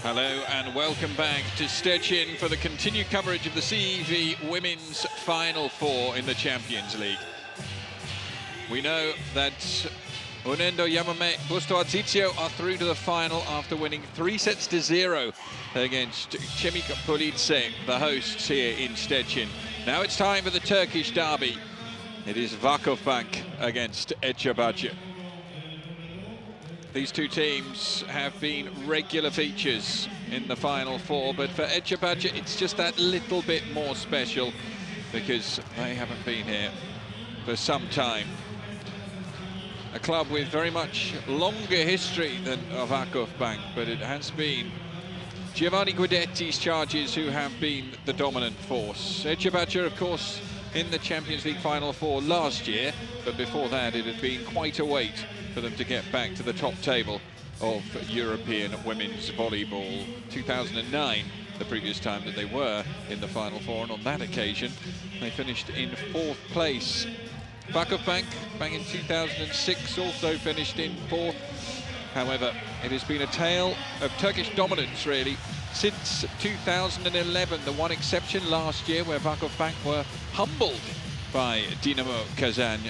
Hello and welcome back to Szczecin for the continued coverage of the CEV Women's Final Four in the Champions League. We know that Unendo Yamamay Eczacibasi are through to the final after winning 3-0 against Chemik POLICE, the hosts here in Szczecin. Now it's time for the Turkish derby. It is VakifBank against Eczacibasi. These two teams have been regular features in the Final Four, but for Eczacibasi it's just that little bit more special because they haven't been here for some time. A club with very much longer history than VakifBank, but it has been Giovanni Guidetti's charges who have been the dominant force. Eczacibasi, of course, in the Champions League Final Four last year, but before that it had been quite a wait for them to get back to the top table of European women's volleyball. 2009, the previous time that they were in the Final Four, and on that occasion they finished in 4th place. VakifBank, back in 2006, also finished in 4th. However, it has been a tale of Turkish dominance, really, since 2011. The one exception last year where VakifBank were humbled by Dinamo Kazan,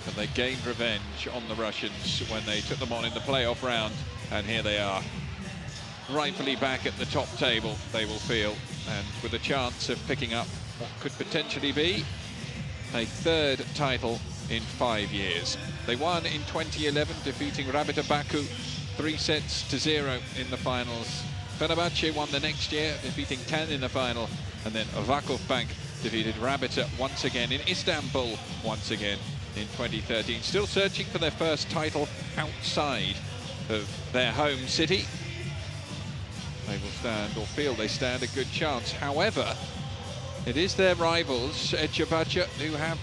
and they gained revenge on the Russians when they took them on in the playoff round. And here they are, rightfully back at the top table, they will feel, and with a chance of picking up what could potentially be a 3rd title in 5 years. They won in 2011, defeating Rabita Baku 3-0 in the finals. Fenerbahce won the next year, defeating Can in the final, and then VakifBank defeated Rabita once again in Istanbul, once again in 2013. Still searching for their first title outside of their home city. They will stand, or feel they stand, a good chance. However, it is their rivals, Eczacibasi, who have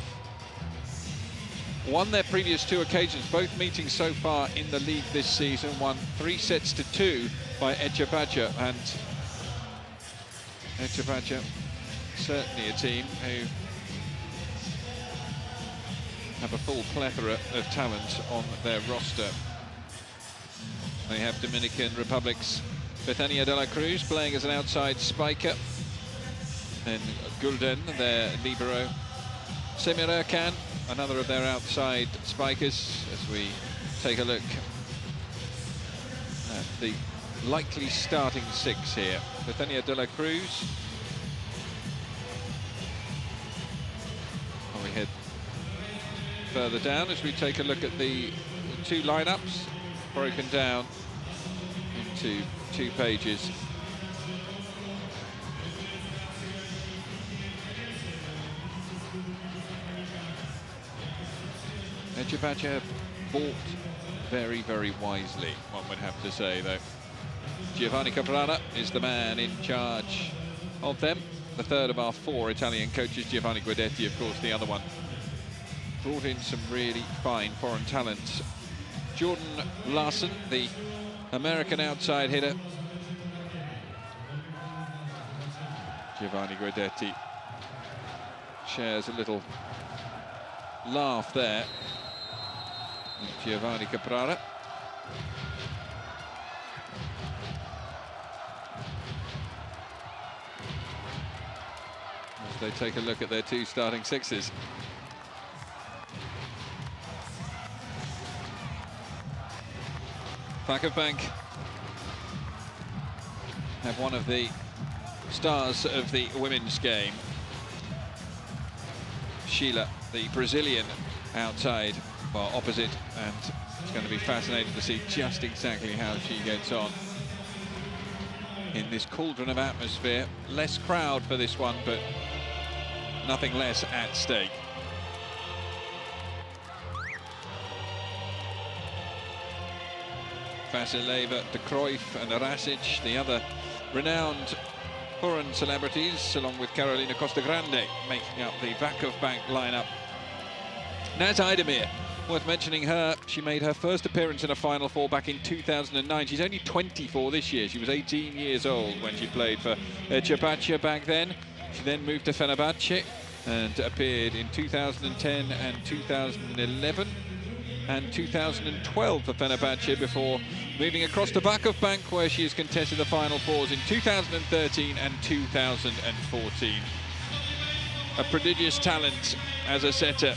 won their previous 2 occasions, both meetings so far in the league this season. Won 3-2 by Eczacibasi, and Eczacibasi certainly a team who have a full plethora of talent on their roster. They have Dominican Republic's Bethania de la Cruz playing as an outside spiker, and Gulden, their libero. Semir Erkan, another of their outside spikers, as we take a look at the likely starting 6 here. Bethania de la Cruz. And we head further down as we take a look at the 2 lineups, broken down into 2 pages. Eczacibasi bought very, very wisely, one would have to say, though. Giovanni Caprara is the man in charge of them. The 3rd of our 4 Italian coaches, Giovanni Guidetti, of course, the other one. Brought in some really fine foreign talents. Jordan Larson, the American outside hitter. Giovanni Guidetti shares a little laugh there with Giovanni Caprara. As they take a look at their 2 starting 6s. VakifBank have one of the stars of the women's game, Sheila, the Brazilian outside, well, opposite, and it's going to be fascinating to see just exactly how she gets on in this cauldron of atmosphere. Less crowd for this one, but nothing less at stake. Vasileva, De Cruyff and Rasic, the other renowned foreign celebrities, along with Carolina Costagrande, making up the VakifBank lineup. Naz Aydemir, worth mentioning her. She made her first appearance in a Final Four back in 2009. She's only 24 this year. She was 18 years old when she played for Eczacibasi back then. She then moved to Fenerbahce and appeared in 2010 and 2011 and 2012 for Fenerbahce before moving across to VakifBank, where she has contested the Final Fours in 2013 and 2014. A prodigious talent as a setter,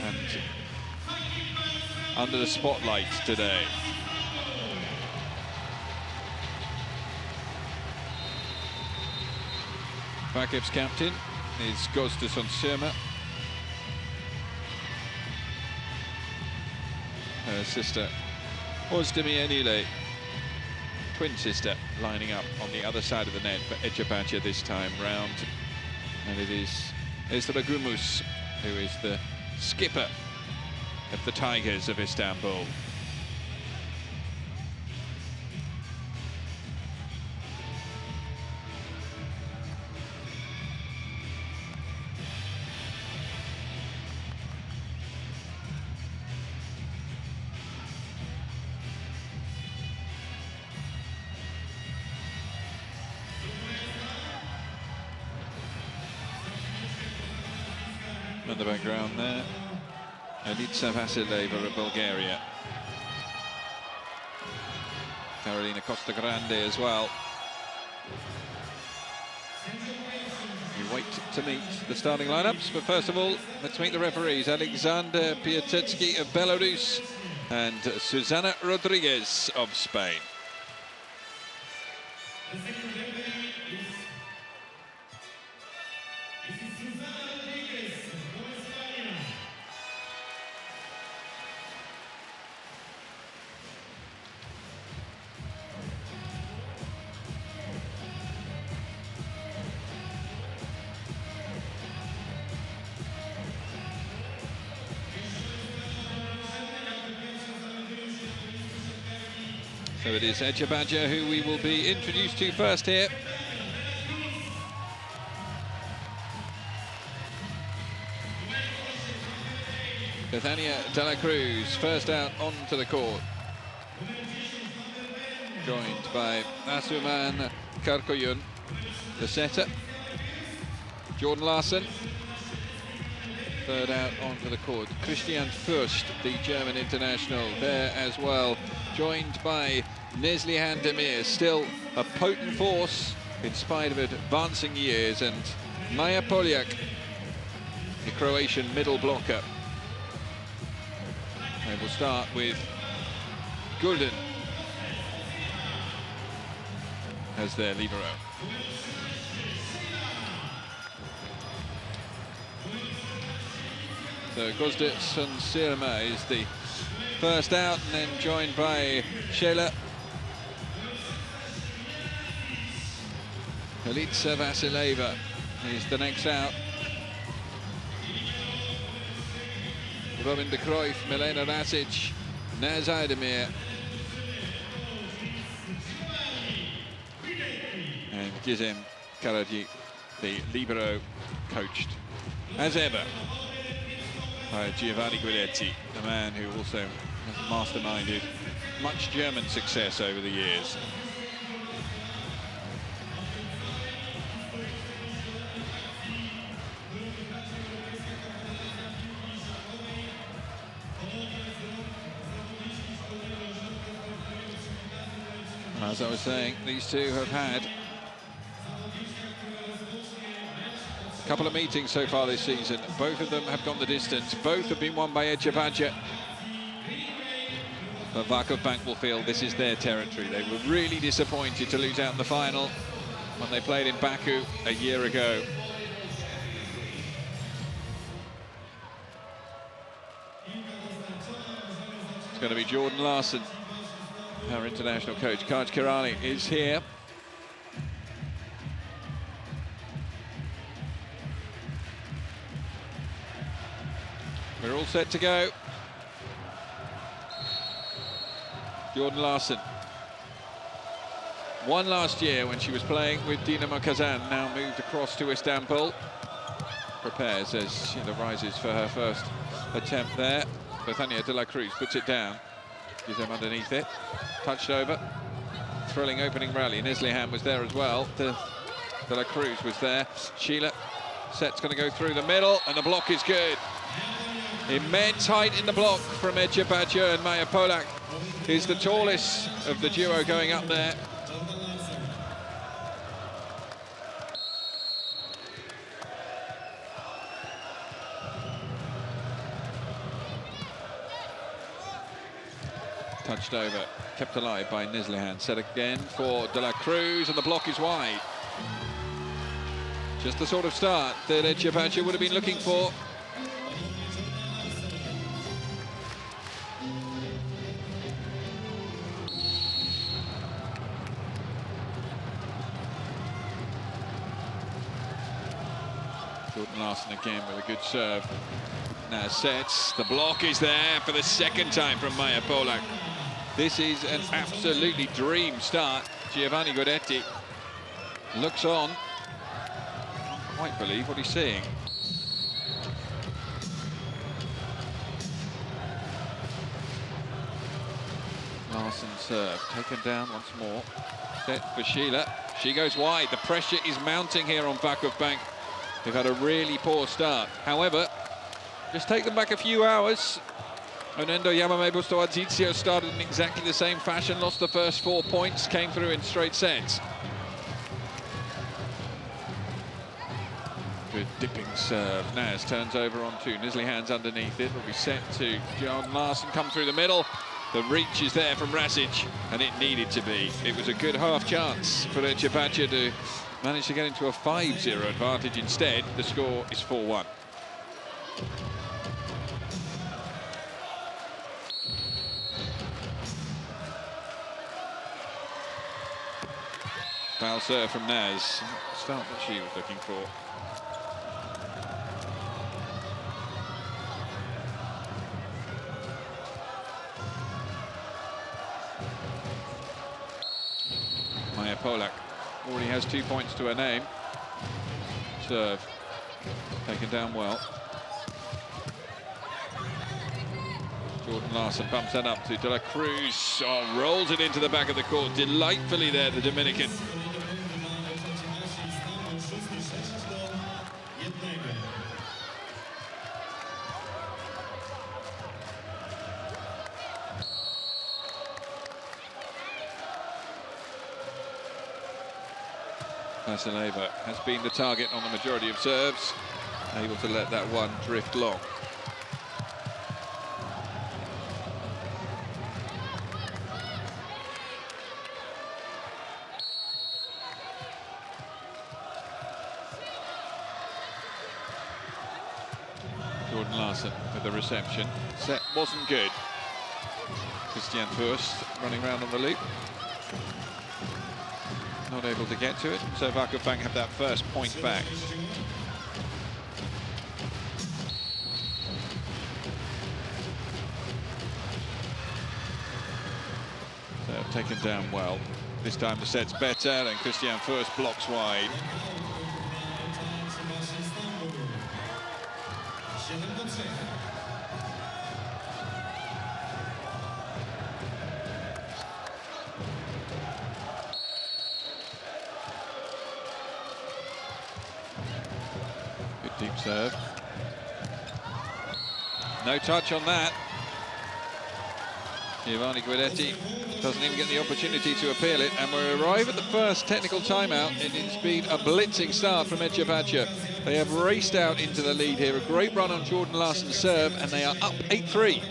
and under the spotlight today. Vakif's captain is Gözde Sonsirma. Her sister, Özdemir Enile, twin sister, lining up on the other side of the net for Eczacibasi this time round. And it is Esra Gumus who is the skipper of the Tigers of Istanbul. In the background there, Eczacibasi VitrA of Bulgaria. Carolina Costa Grande as well. We wait to meet the starting lineups, but first of all, let's meet the referees. Alexander Piatetsky of Belarus and Susana Rodriguez of Spain. So it is Eczacibasi who we will be introduced to first here. Bethania de la Cruz first out onto the court, joined by Asuman Karkoyun, the setter. Jordan Larsen third out onto the court. Christian Fürst, the German international, there as well, joined by Neslihan Demir, still a potent force in spite of advancing years, and Maja Poljak, the Croatian middle blocker. And we'll start with Gulden as their libero. So Gözde Sonsirma is the first out, and then joined by Shela. Elitsa Vasileva is the next out. Robin de Cruyff, Milena Rasic, Naz Aydemir. And Gizem Karadzic, the libero, coached, as ever, by Giovanni Guidetti, a man who also has masterminded much German success over the years. As I was saying, these two have had a couple of meetings so far this season. Both of them have gone the distance. Both have been won by Eczacibasi. But VakifBank will feel this is their territory. They were really disappointed to lose out in the final when they played in Baku a year ago. It's going to be Jordan Larsen. Our international coach, Kaj Kirali, is here. We're all set to go. Jordan Larsen won last year when she was playing with Dinamo Kazan, now moved across to Istanbul. Prepares as she rises for her first attempt there. Bethania de la Cruz puts it down. Gives them underneath it. Touched over. Thrilling opening rally. Neslihan was there as well. De la Cruz was there. Sheila. Set's going to go through the middle, and the block is good. Immense height in the block from Eczacibasi and Maja Poljak. is the tallest of the duo going up there. Touched over, kept alive by Neslihan. Set again for De La Cruz, and the block is wide. Just the sort of start that Eczacibasi would have been looking for. Jordan Larson again with a good serve. Now sets, the block is there for the second time from Maya Polak. This is an absolutely dream start. Giovanni Guidetti looks on. Can't quite believe what he's seeing. Larson serve, taken down once more. Set for Sheila. She goes wide. The pressure is mounting here on VakifBank. They've had a really poor start. However, just take them back a few hours. Unendo Yamamay Eczacibasi started in exactly the same fashion, lost the first 4 points, came through in straight sets. Good dipping serve. Naz turns over on two. Neslihan's underneath it. Will be set to John Larson, come through the middle. The reach is there from Rasic, and it needed to be. It was a good half chance for Eczacibasi to manage to get into a 5-0 advantage. Instead, the score is 4-1. Foul serve from Naz. Start that she was looking for. Maya Polak already has 2 points to her name. Serve taken down well. Jordan Larson bumps that up to De La Cruz. Oh, rolls it into the back of the court delightfully there, the Dominican. Vasileva has been the target on the majority of serves, able to let that one drift long. Jordan Larson with the reception. Set wasn't good. Christian Furst running around on the loop. Not able to get to it, so VakifBank have that first point back. So taken down well. This time the set's better, and Christian Furst blocks wide. Deep serve. No touch on that. Giovanni Guidetti doesn't even get the opportunity to appeal it, and we arrive at the first technical timeout. It's been a blitzing start from Eczacibasi. They have raced out into the lead here. A great run on Jordan Larson's serve, and they are up 8-3.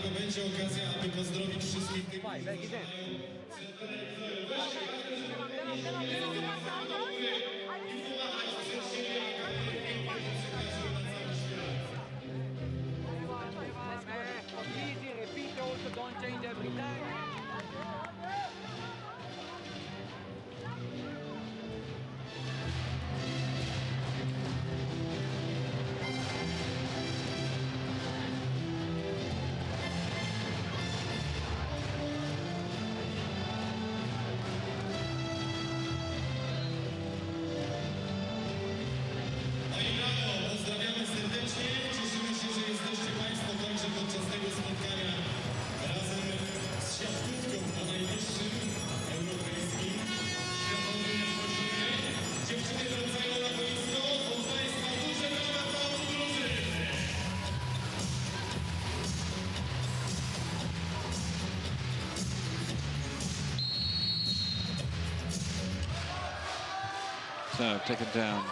serve taken down.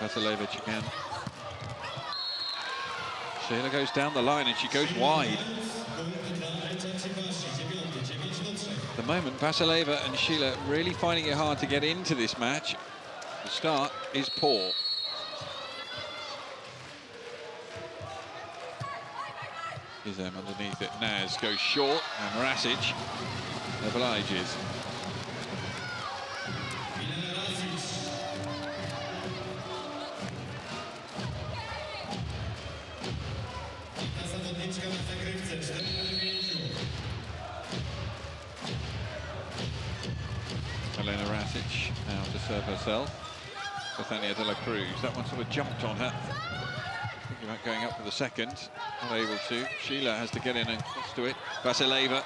Vasilevich again. Sheila goes down the line and she goes wide. At the moment, Vasileva and Sheila really finding it hard to get into this match. The start is poor. Izem underneath it. Naz goes short and Rasic obliges. Elena Rasic now to serve herself. Bethania de la Cruz. That one sort of jumped on her. Thinking about going up for the second. Not able to. Sheila has to get in and cross to it. Vasileva.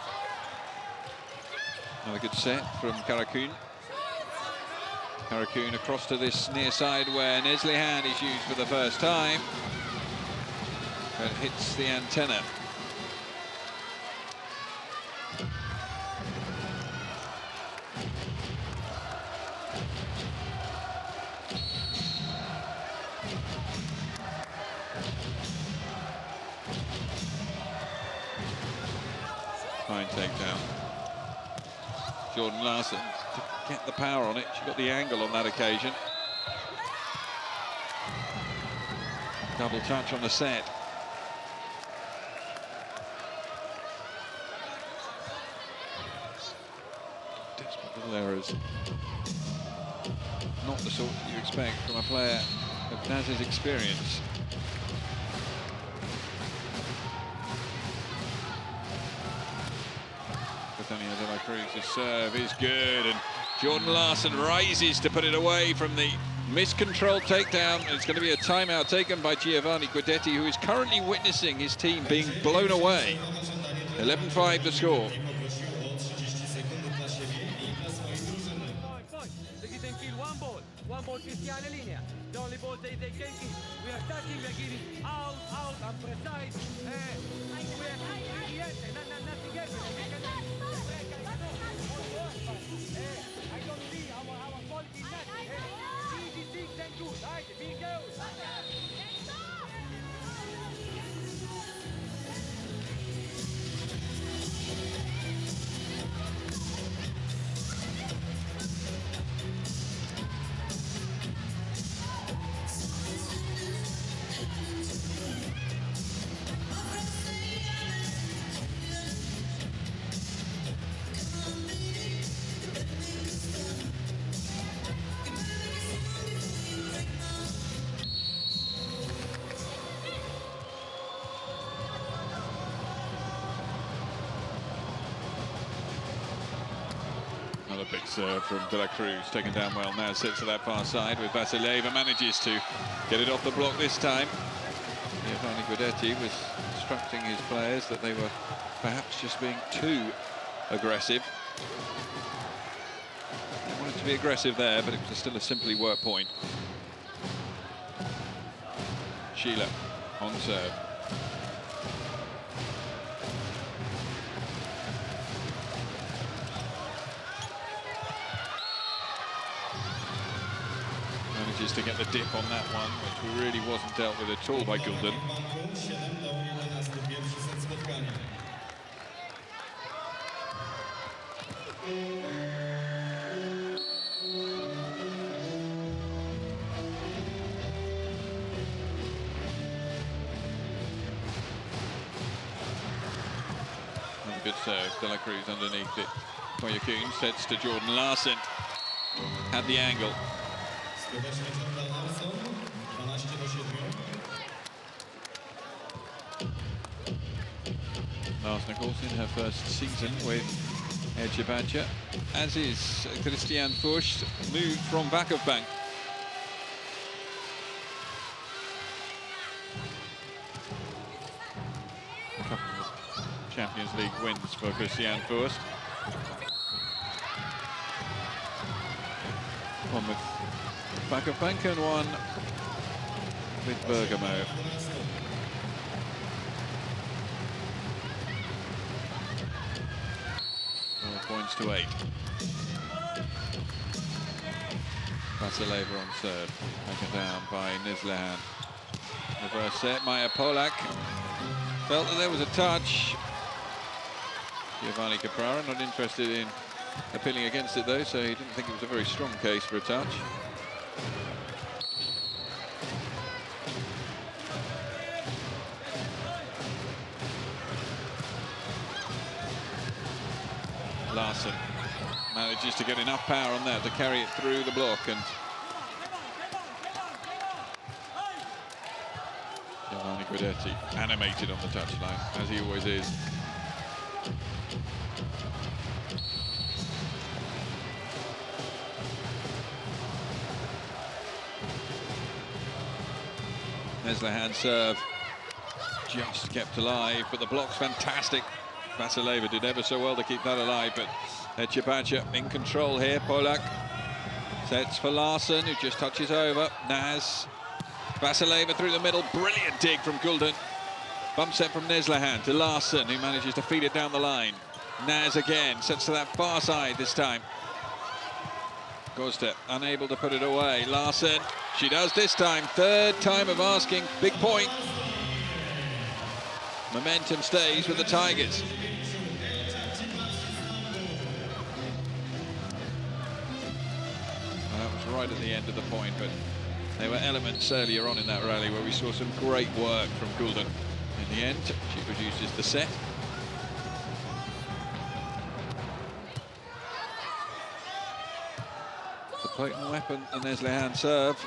Another good set from Karakun. Karakun across to this near side where Neslihan is used for the first time. But hits the antenna. Fine takedown. Jordan Larson to get the power on it. She got the angle on that occasion. Double touch on the set. Desperate little errors. Not the sort that you expect from a player of Naz's experience. Bethania de la Cruz's serve is good, and Jordan Larson rises to put it away from the miscontrolled takedown. It's going to be a timeout taken by Giovanni Guidetti, who is currently witnessing his team being blown away. 11-5 the score. One ball, Cristiane linea. The only ball they can keep. We are attacking, we are giving out, and precise. We are nothing else. I don't see our quality net. Easy things and good. Right, big girls. Another big serve from De La Cruz, taken down well. Now sits to that far side with Vasileva, manages to get it off the block this time. Giovanni Guidetti was instructing his players that they were perhaps just being too aggressive. They wanted to be aggressive there, but it was still a simply work point. Sheila on serve. Manages to get the dip on that one, which really wasn't dealt with at all by Gulden. And good serve, De La Cruz underneath it. Koyakun sets to Jordan Larson. Had the angle. Lars Nichols in her first season with Eczacibasi, as is Christian Fuchs, moved from VakifBank. A couple of Champions League wins for Christian Fuchs. One with VakifBank and one with Bergamo. 4 points to 8. Vasileva on serve, taken down by Neslihan. Reverse set, Maja Polak felt that there was a touch. Giovanni Caprara not interested in appealing against it though, so he didn't think it was a very strong case for a touch. Larsen manages to get enough power on that to carry it through the block, and Giovanni Guidetti animated on the touchline, as he always is. Neslihan serve just kept alive, but the block's fantastic. Vasileva did ever so well to keep that alive, but Eczacibasi in control here. Polak sets for Larsen, who just touches over. Naz, Vasileva through the middle, brilliant dig from Gulden. Bump set from Neslihan to Larsen, who manages to feed it down the line. Naz again, sets to that far side this time. Gozda unable to put it away. Larsen, she does this time. Third time of asking, big point. Momentum stays with the Tigers. That was right at the end of the point, but there were elements earlier on in that rally where we saw some great work from Gulden. In the end, she produces the set. The potent weapon, the Neslihan serve.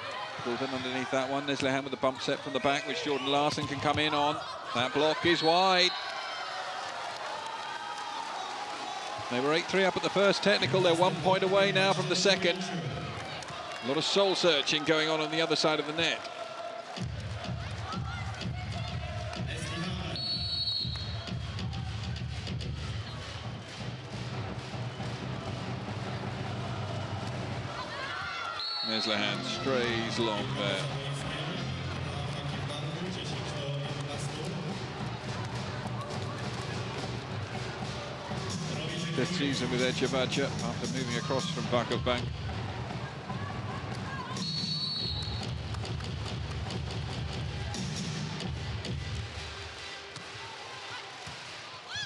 Gulden underneath that one. Neslihan with the bump set from the back, which Jordan Larsen can come in on. That block is wide. They were 8-3 up at the first technical. They're 1 point away now from the second. A lot of soul searching going on the other side of the net. Neslihan strays long there. Fifth season with Eczacibasi after moving across from VakifBank.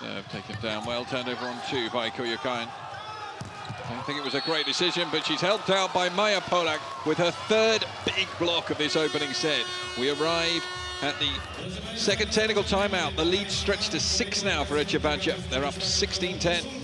Serve taken down well, turned over on two by Koyukayan. I don't think it was a great decision, but she's helped out by Maja Polak with her third big block of this opening set. We arrive at the second technical timeout. The lead stretched to 6 now for Eczacibasi. They're up 16-10.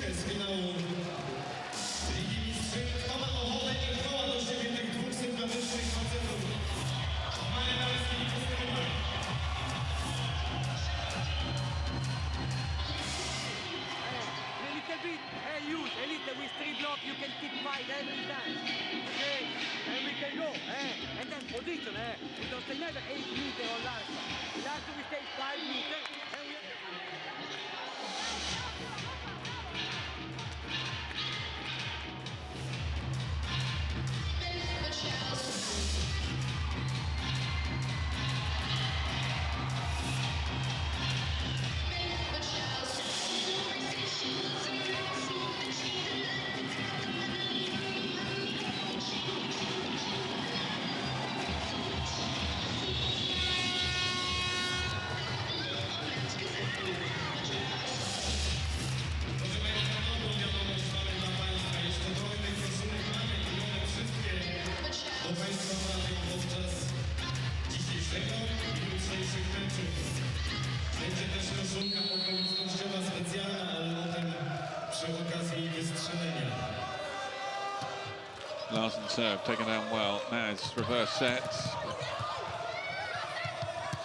Larsen serve, taken down well. Naz, reverse set.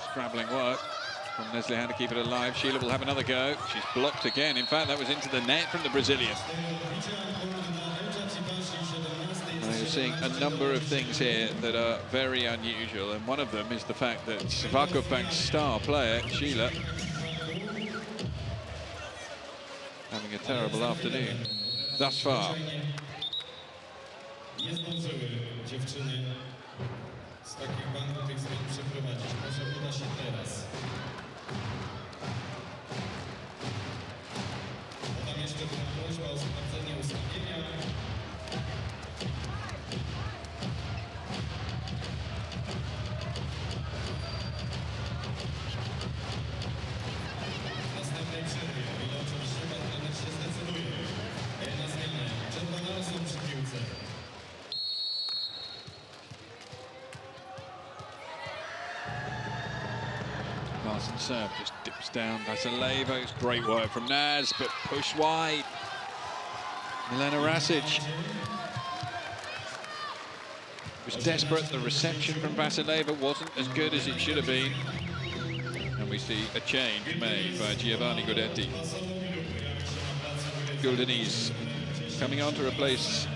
Scrabbling work from Neslihan to keep it alive. Sheila will have another go. She's blocked again. In fact, that was into the net from the Brazilian. You're seeing a number of things here that are very unusual, and one of them is the fact that VakifBank's star player, Sheila, having a terrible afternoon thus far. Nie zdążyły dziewczyny z takich banków tych zmian przeprowadzić. Może uda się teraz. Tam jeszcze była prośba o sprawdzenie ustawienia. Larsen serve just dips down. Vasileva, it's great work from Naz, but pushed wide. Milena Rasic was desperate. The reception from Vasileva wasn't as good as it should have been. And we see a change made by Giovanni Guidetti. Guldenese coming on to replace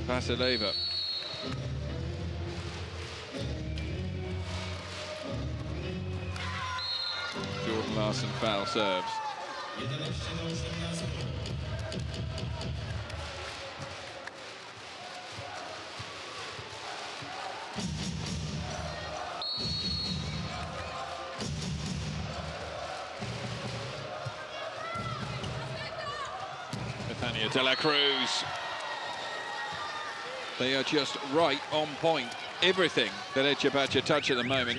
Vasileva. Jordan Larsen foul serves. De La Cruz. They are just right on point. Everything that Eczacibasi touch at the moment,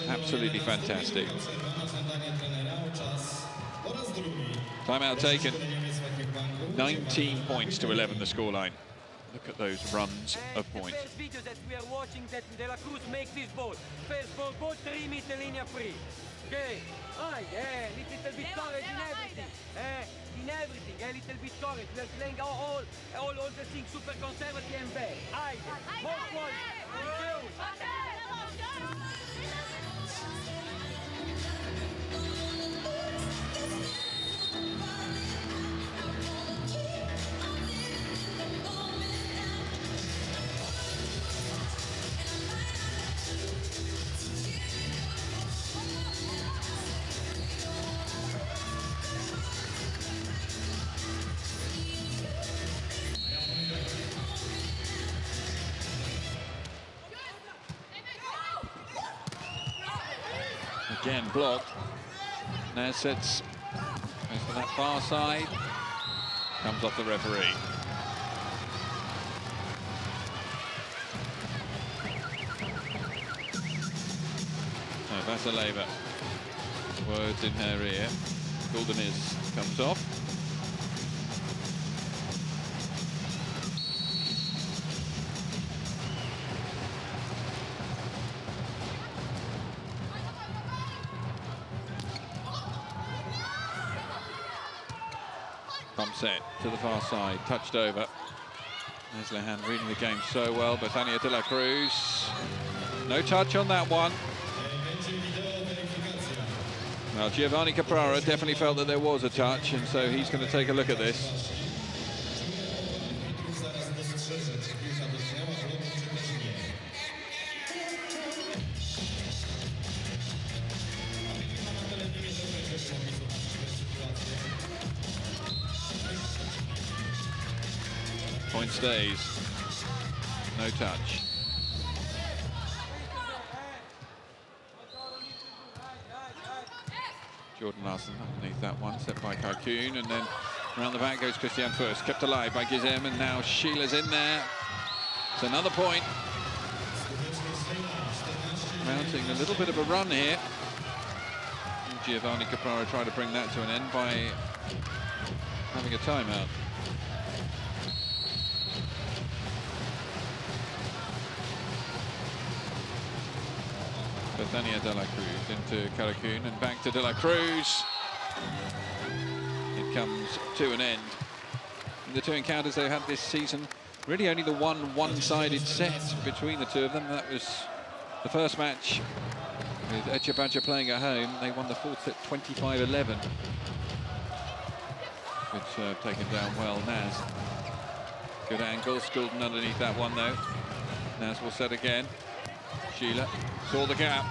absolutely fantastic. Timeout taken. 19 points to 11 the scoreline. Look at those runs of points. The first video that we are watching, that De La Cruz makes this ball. First ball 3 meter linear free. Okay. Little bit courage in everything. In everything, a little bit courage. We are playing all the things super conservative and bad. More quality. Again blocked. Naz sets goes to that far side. Comes off the referee. No, Vasileva. Words in her ear. Guldenese comes off. Set to the far side, touched over. Neslihan reading the game so well. Bethania De La Cruz, no touch on that one. Well, Giovanni Caprara definitely felt that there was a touch, and so he's going to take a look at this. Point stays, no touch. Jordan Larsen underneath that one, set by Carcoon, and then around the back goes Christian first, kept alive by Gizem, and now Sheila's in there. It's another point. Mounting a little bit of a run here. And Giovanni Caprara tried to bring that to an end by having a timeout. Bethania De La Cruz into Carcoon and back to De La Cruz. It comes to an end. In the two encounters they've had this season, really only the one-sided set between the two of them. That was the first match with Eczacibasi playing at home. They won the fourth set 25-11. Good serve taken down well, Naz. Good angle, Skulden underneath that one though. Naz will set again. Sheila saw the gap.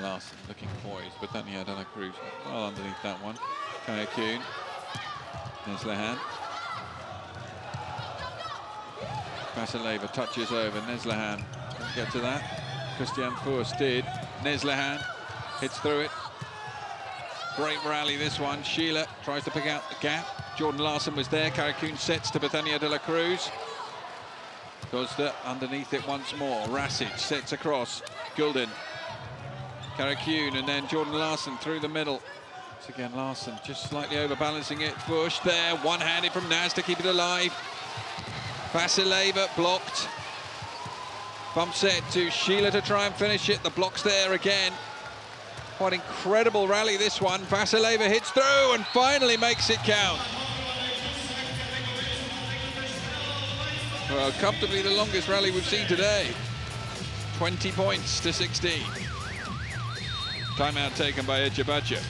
Larsen looking poised, but Bethania De La Cruz well underneath that one. Carcoon, Neslihan. Vasileva touches over, Neslihan didn't get to that. Christian Furs did. Neslihan hits through it. Great rally, this one. Sheila tries to pick out the gap. Jordan Larson was there. Karakun sets to Bethania de la Cruz. Gosda underneath it once more. Rasic sets across. Gulden. Karakun, and then Jordan Larson through the middle. Once again, Larson just slightly overbalancing it. Bush there, one-handed from Naz to keep it alive. Vasileva blocked. Bump set to Sheila to try and finish it. The block's there again. What incredible rally this one. Vasileva hits through and finally makes it count. Well, comfortably the longest rally we've seen today. 20 points to 16. Timeout taken by Eczacibasi.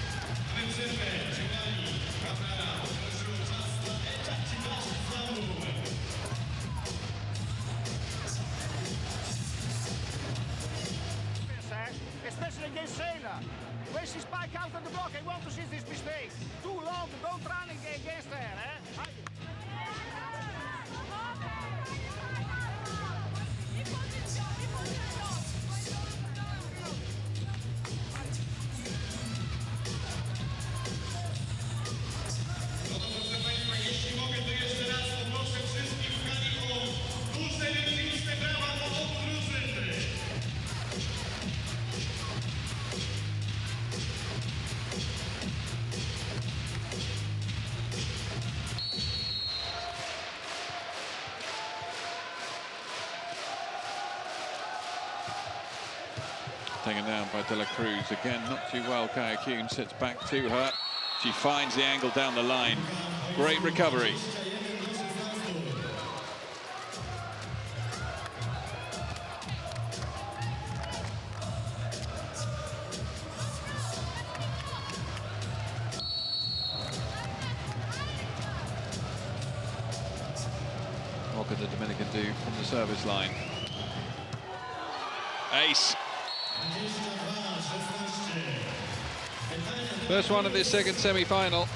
Especially against Sheila. When she spike out on the block, I want to see this mistake. Too long, don't run against her, eh? Taken down by De La Cruz. Again, not too well. Karakun sits back to her. She finds the angle down the line. Great recovery. What could the Dominican do from the service line? Ace. First one of this second semi-final.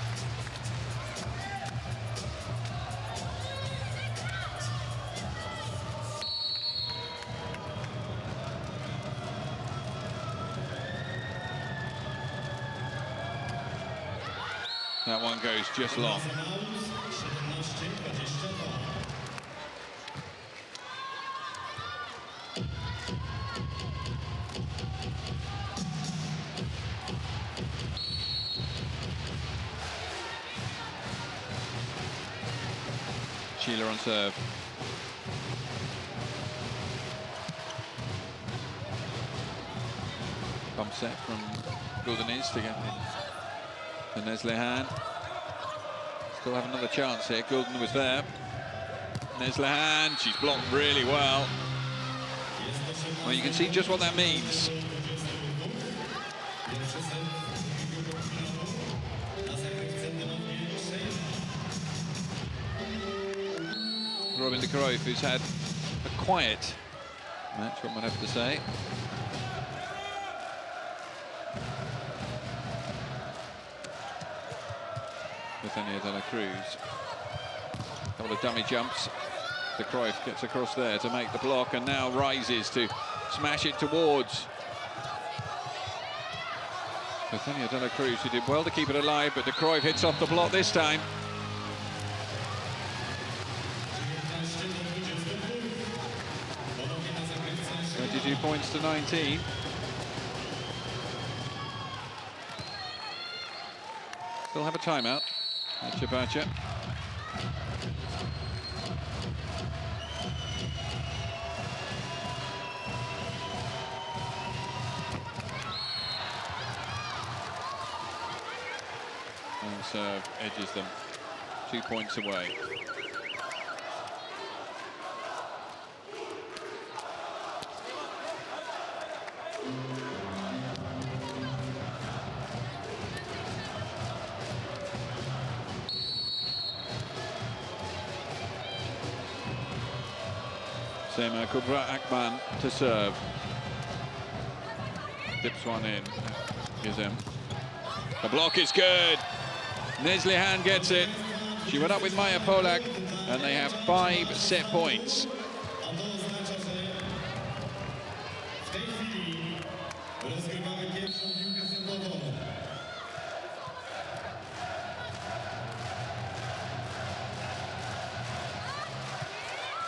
That one goes just long. Sheila on serve. Bump set from Guldenis to get in. And Neslihan. Still have another chance here. Gulden was there. Neslihan, she's blocked really well. Well, you can see just what that means. Robin de Cruyff, who's had a quiet match, one would have to say. Bethania de la Cruz. A couple of dummy jumps. De Cruyff gets across there to make the block and now rises to smash it towards Bethania de la Cruz, who did well to keep it alive, but de Cruyff hits off the block this time. 22 points to 19. Still have a timeout. Eczacibasi. And serve edges them 2 points away. Sema Kubra Akman to serve. Dips one in. Here's him. The block is good. Neslihan gets it. She went up with Maya Polak, and they have 5 set points.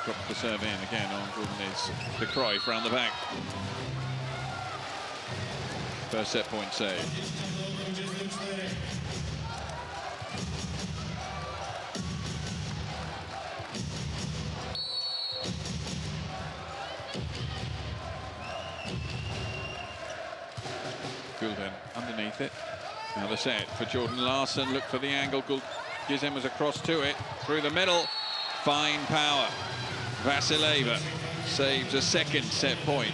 Drops the serve in again on Gordon is the Cruyff round the back. First set point save. Gulden underneath it. Now the set for Jordan Larson. Look for the angle. Gizem was across to it. Through the middle. Fine power. Vasileva saves a second set point.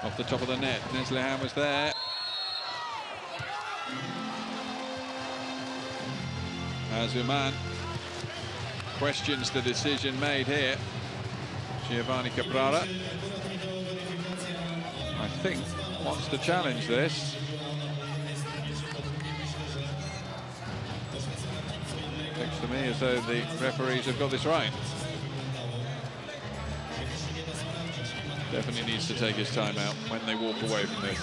Off the top of the net. Neslihan was there. Azuman questions the decision made here. Giovanni Caprara, I think, wants to challenge this. Looks to me as though the referees have got this right. Definitely needs to take his time out when they walk away from this.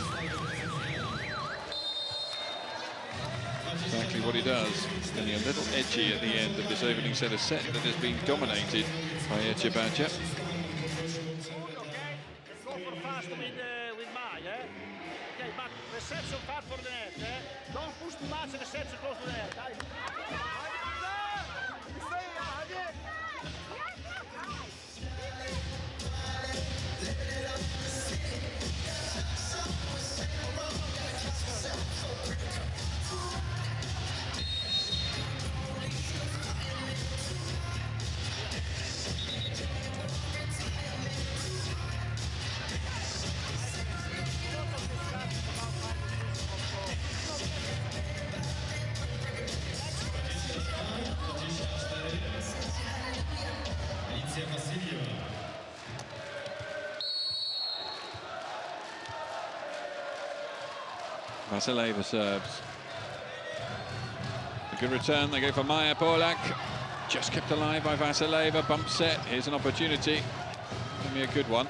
Exactly what he does. Getting a little edgy at the end of this opening set of set that has been dominated by Eczacibasi. Okay, but the sets so far for the net, Don't push too much and the sets are close to the net. Vasileva serves. A good return, they go for Maja Polak. Just kept alive by Vasileva, bump set. Here's an opportunity. Give me a good one.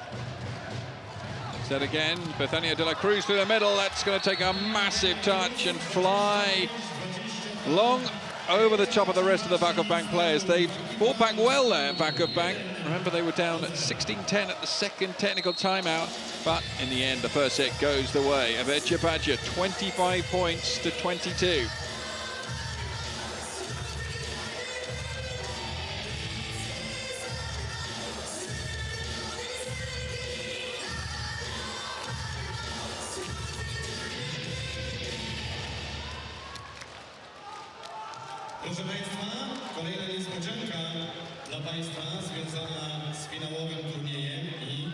Set again, Bethania de la Cruz through the middle. That's going to take a massive touch and fly long over the top of the rest of the VakifBank players. They've fought back well there, VakifBank. Remember, they were down at 16-10 at the second technical timeout. But in the end, the first set goes the way of Eczacibasi, 25 points to 22. Proszę Państwa, kolejna niespodzianka dla Państwa związana z finałowym turniejem i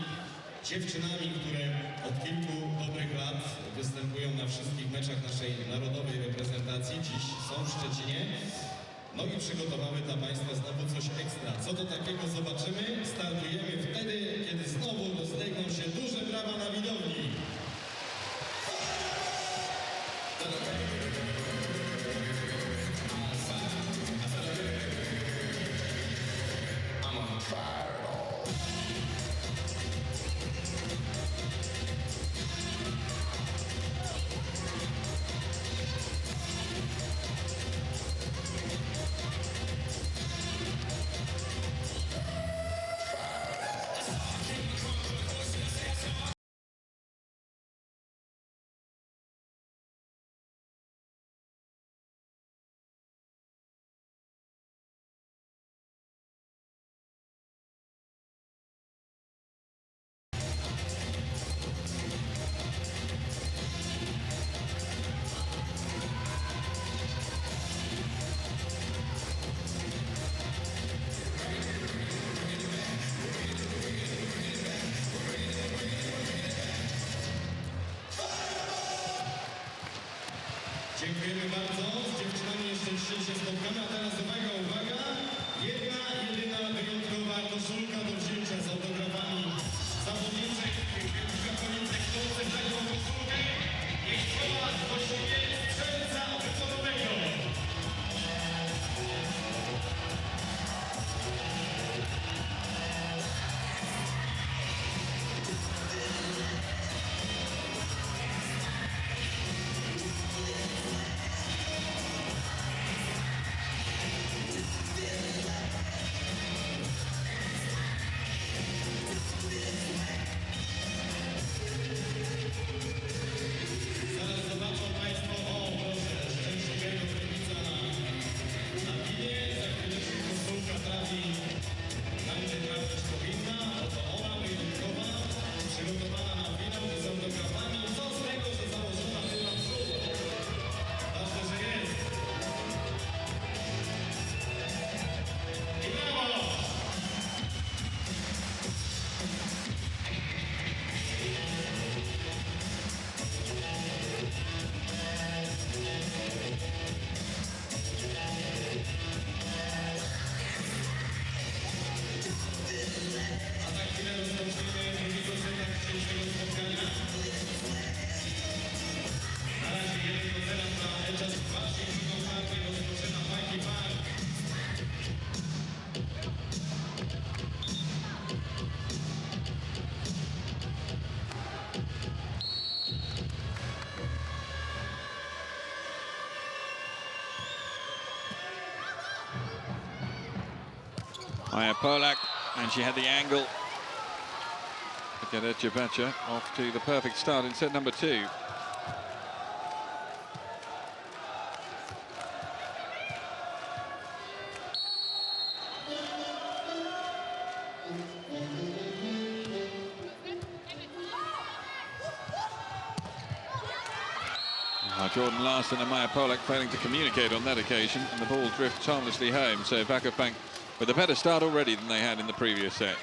dziewczynami, które od kilku dobrych lat występują na wszystkich meczach naszej narodowej reprezentacji. Dziś są w Szczecinie. No i przygotowały dla Państwa znowu coś ekstra. Co do takiego zobaczymy? Startujemy wtedy, kiedy znowu rozlegną się duże brawa na widowni. Dziękujemy bardzo. Z dziewczynami jeszcze dzisiaj się spotkamy, a teraz uwaga, uwaga. Jedna, jedyna wyjątkowa koszulka do wzięcia z autografami zawodniczek, zawodniczek, które taką koszulkę. Niech słowa do siebie strzelca wykonowego. Maya Polak, and she had the angle to get Eczacibasi off to the perfect start in set number 2. Jordan Larson and Maya Polak failing to communicate on that occasion, and the ball drifts harmlessly home. So VakifBank with a better start already than they had in the previous set.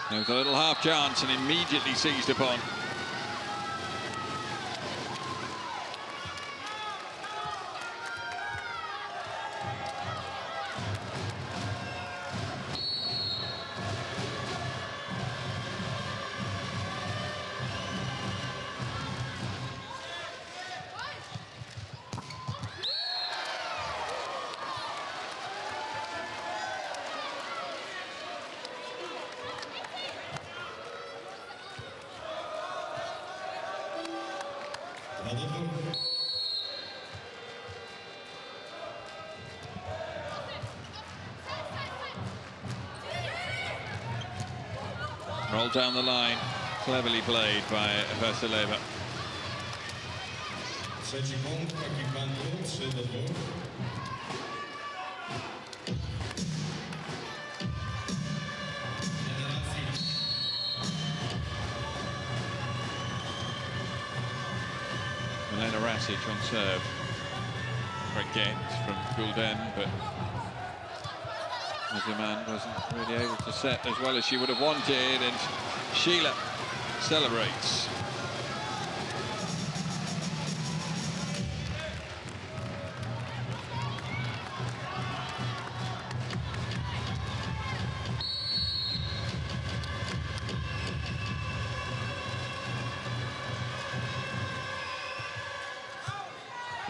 There was a little half chance and immediately seized upon. Rolled down the line, cleverly played by Vasileva. Trzeci punkt VakifBanku, 3-2. Milena Rasic on serve. Great get from Gulden, but Azuman wasn't really able to set as well as she would have wanted, and Sheila celebrates.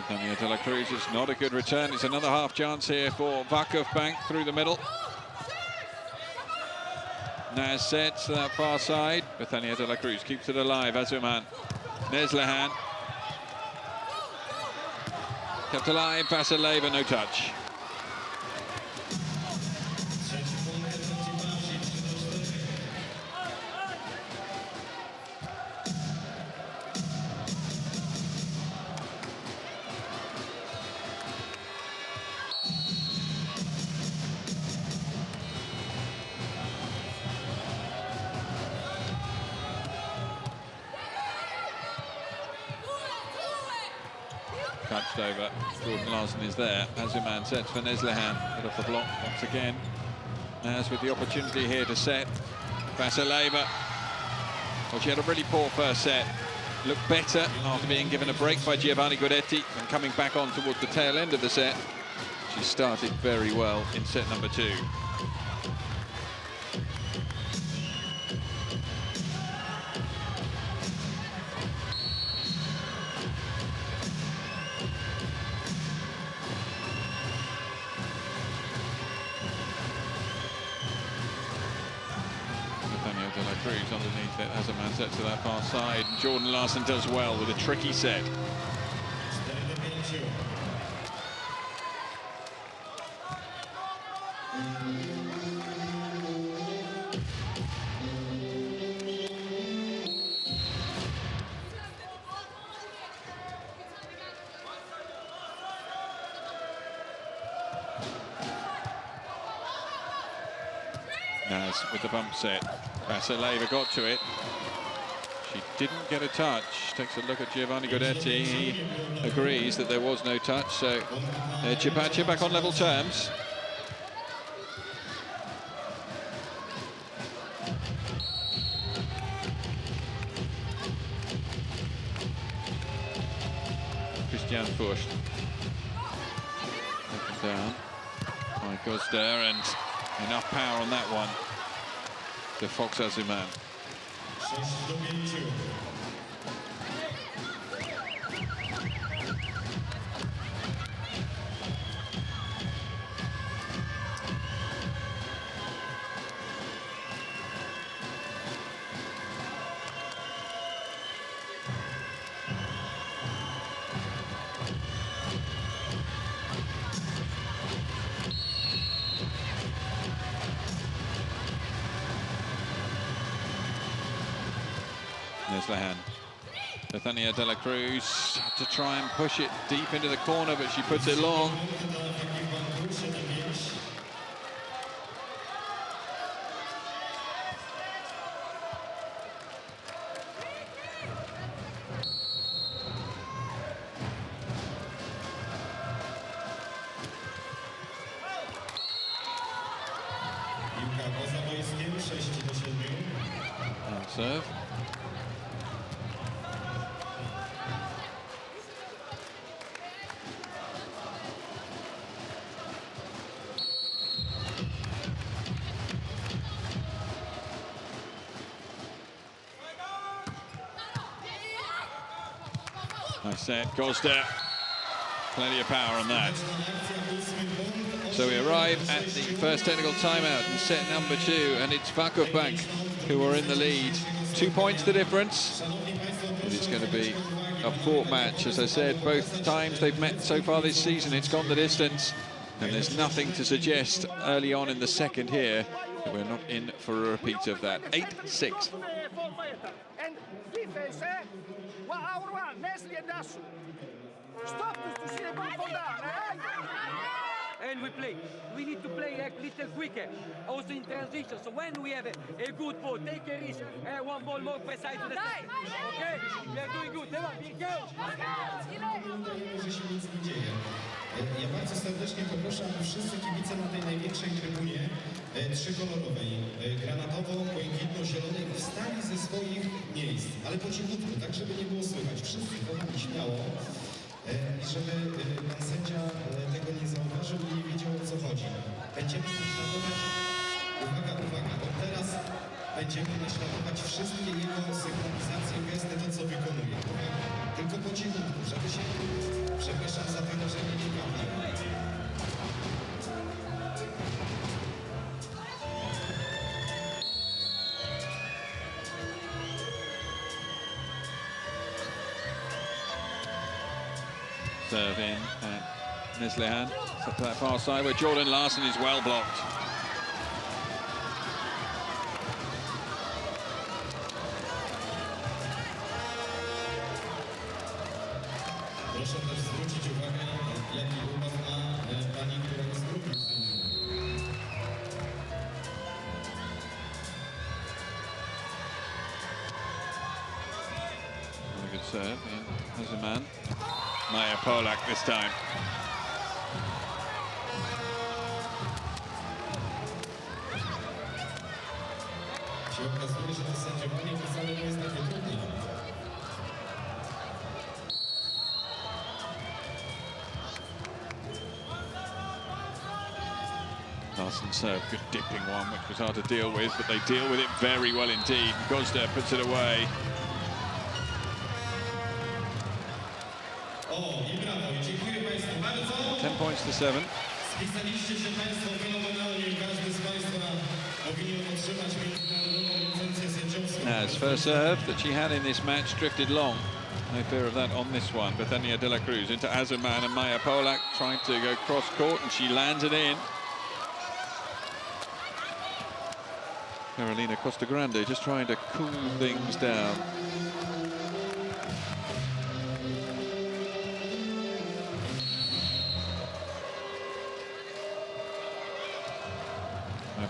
Daniela de la Cruz is not a good return. It's another half chance here for VakifBank through the middle. Naz sets to that far side. Bethania de la Cruz keeps it alive. Azuman. Neslihan. Kept alive. Vasileva, no touch. Touched over. Jordan Larson is there. Azuman sets for Neslihan. Hit off the block once again. Naz with the opportunity here to set. Vasileva. Well, she had a really poor first set. Looked better after being given a break by Giovanni Guidetti and coming back on towards the tail end of the set. She started very well in set number 2. Cruz underneath it as a man sets to that far side. Jordan Larson does well with a tricky set. Naz with the bump set. Vasileva got to it. She didn't get a touch. Takes a look at Giovanni Guidetti. He agrees that there was no touch, so Eczacibasi back on level terms. Christian Furst. Up and down. My Gosder, and enough power on that one to Fox Azuman. Neslihan. Bethania de la Cruz to try and push it deep into the corner, but she puts it long. Serve. Nice set, Costa. Plenty of power on that. So we arrive at the first technical timeout in set number 2, and it's VakifBank who are in the lead. 2 points the difference. It is going to be a fought match. As I said, both times they've met so far this season, it's gone the distance. And there's nothing to suggest early on in the second here that we're not in for a repeat of that. 8-6. And defense, our one, Nesli and Dasu. Stop to see the ball fall down, And we play. We need to play a little quicker, also in transition. So when we have a good ball, take a risk, one ball more precise to the center. Okay? We are doing good. Come on, go! Że się nic nie dzieje. Ja bardzo serdecznie poproszę, aby wszyscy kibice na tej największej trybunie trzykolorowej, granatowo-błękitno-zielonej, wstali ze swoich miejsc, ale po cichutku, tak żeby nie było słychać. Wszyscy kochani śmiało. I żeby pan sędzia tego nie zauważył i nie wiedział, o co chodzi. Będziemy naśladować, uwaga, bo teraz będziemy naśladować wszystkie jego synchronizacje, gesty, to co wykonuje. Tylko po cichutku, żeby się, przepraszam za wyrażenie, nie bawił. Serve in, and Neslihan up to that far side where Jordan Larson is well blocked. Proszę też zwrócić uwagę, jaki uwag ma pani, która jest drugim sędzią. Very good serve, yeah. As a man. Maya Polak this time. Się okazuje, że to sędziowanie wcale nie jest takie trudne. Larson serve, good dipping one, which was hard to deal with, but they deal with it very well indeed. Gosda puts it away. 10 points to 7. Spisaliście się państwo fenomenalnie. Każdy z państwa powinien otrzymać międzynarodową licencję sędziowską. As first serve that she had in this match drifted long. No fear of that on this one. Bethania de la Cruz into Azuman, and Maya Polak trying to go cross court, and she lands it in. Carolina Costagrande just trying to cool things down.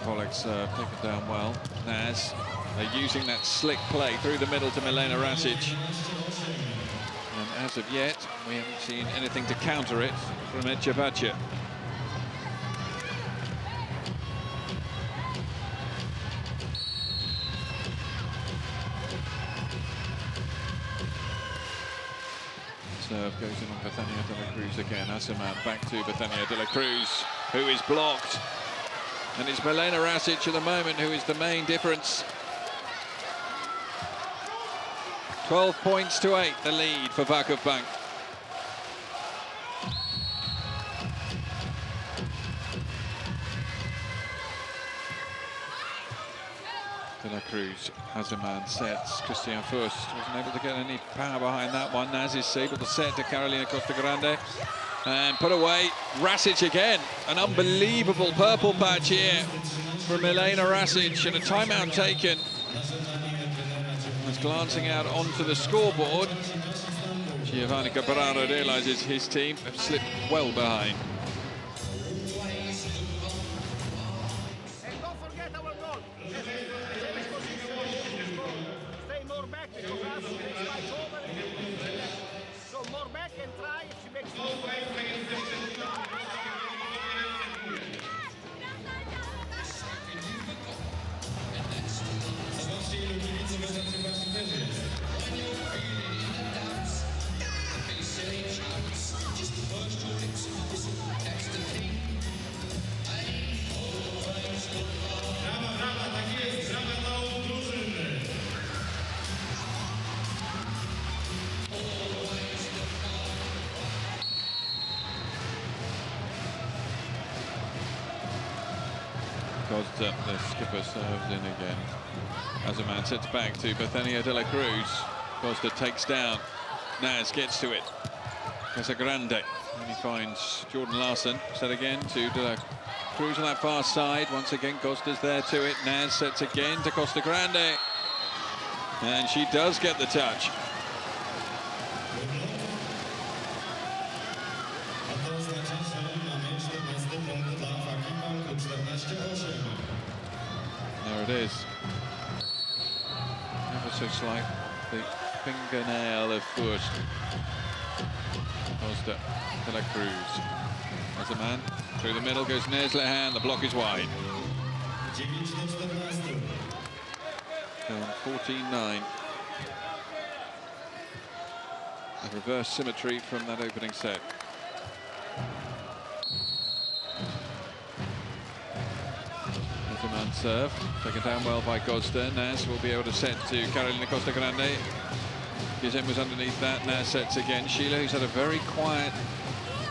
Polak's taken down well. Naz, they're using that slick play through the middle to Milena Rasic. And as of yet, we haven't seen anything to counter it from Eczacibasi. Serve goes in on Bethania de la Cruz again. Asaman back to Bethania de la Cruz, who is blocked. And it's Milena Rasic at the moment who is the main difference. 12 points to 8, the lead for VakifBank. De la Cruz, Azuman sets. Christian Fust wasn't able to get any power behind that one. Naz is able to set to Carolina Costagrande. And put away, Rasic again. An unbelievable purple patch here from Milena Rasic, and a timeout taken. As glancing out onto the scoreboard. Giovanni Caprara realises his team have slipped well behind. And don't forget our goal. Stay more back because us spikes over. So more back and try if she makes Zobaczcie, ilu kibiców Eczacibasi też jest. Brawa, brawa, tak jest, brawa dla obu drużyn. Gosda, the skipper, serves in again. As a man sets back to Bethania de la Cruz. Gosda takes down. Naz gets to it. Casagrande. And he finds Jordan Larson. Set again to de la Cruz on that far side. Once again, Gosda's there to it. Naz sets again to Costa Grande. And she does get the touch. A to oznacza, że mamy 14 punkt dla VakifBanku, 14-8. There it is. Ever so slight. The fingernail of Furst. Gosda de la Cruz. As a man through the middle goes Neslehan. The block is wide. 9-14. Down 14-9. A reverse symmetry from that opening set. As a man serve, taken down well by Gosda. Naz will be able to set to Carolina Costa Grande. Gizem was underneath that. Naz sets again. Sheila, who's had a very quiet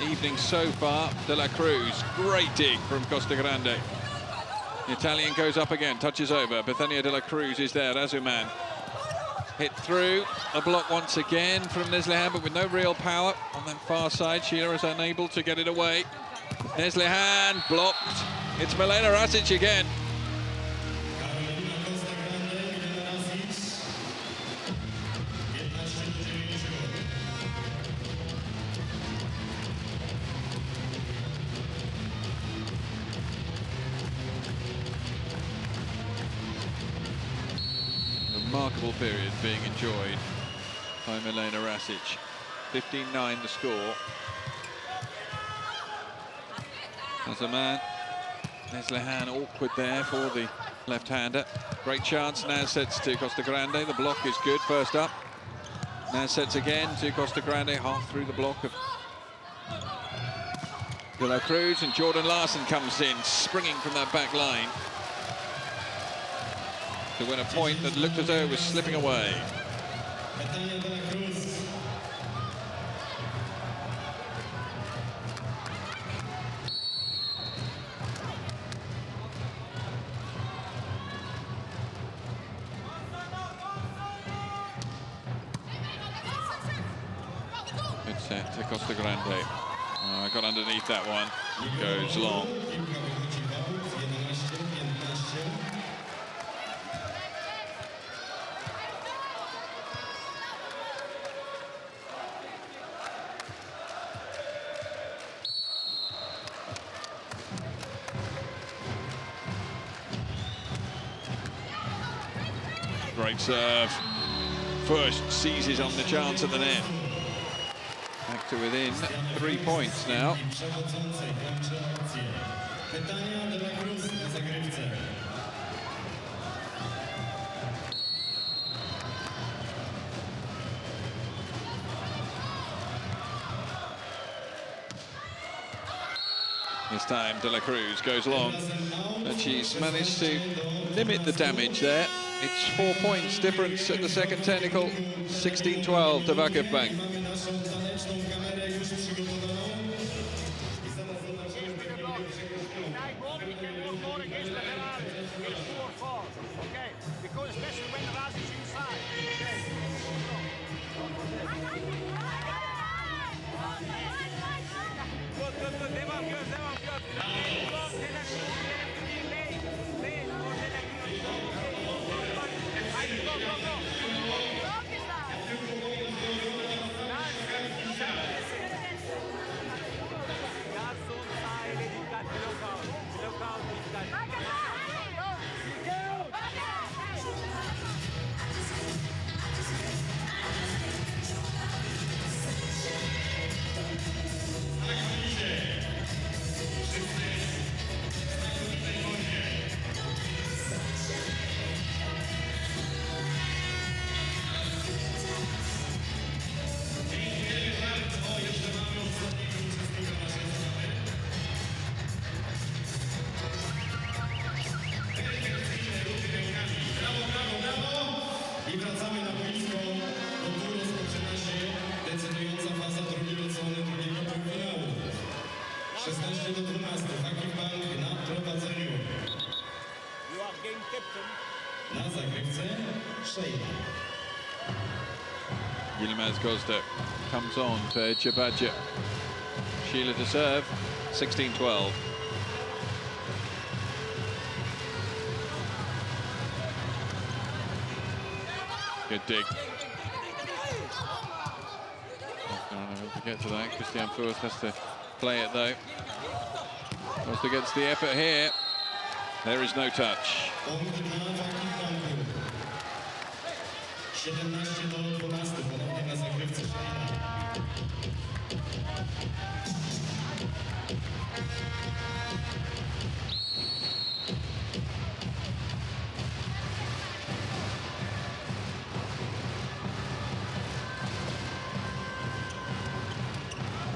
evening so far. De la Cruz, great dig from Costa Grande. The Italian goes up again, touches over. Bethania de la Cruz is there. Azuman hit through. A block once again from Neslehan, but with no real power. On that far side, Sheila is unable to get it away. Neslehan blocked. It's Milena Rasic again. Carolina Costa Grande, Milena Rasic. 15-2. Remarkable period being enjoyed by Milena Rasic. 15-9 the score. As a man, Neslehan awkward there for the left-hander. Great chance, Naz sets to Costa Grande. The block is good, first up. Naz sets again to Costa Grande, half through the block of De La Cruz, and Jordan Larson comes in, springing from that back line to win a point that looked as though it was slipping away. Bethania de la Cruz. Good set to Costa Grande. Got underneath that one. Goes long. Piłka wychodzi w aut, 11-15. Great serve. First seizes on the chance at the net. Back to within 3 points now. Przewodzącej kończy akcję. Bethania de la Cruz na zagrywce. This time De La Cruz goes long, and she's managed to limit the damage there. It's 4 points difference at the second technical. 16-12 to VakifBank. Mamy naszą taneczną kamerę już przygotowaną. I zaraz zobaczymy pierwszego Okay, because especially when Rasic is inside. Okay. 16-12, VakifBank na prowadzeniu. You are game captain. Na zagrywce Sheila. Yilmaz Gozda comes on for Eczacibasi. Sheila to serve, 16-12. Good dig. Unable to get to that. Christian Furs has to play it though. Costa gets the effort here. There is no touch. Punkt dla VakifBanku. 17-12, ponownie na zagrywce Sheila.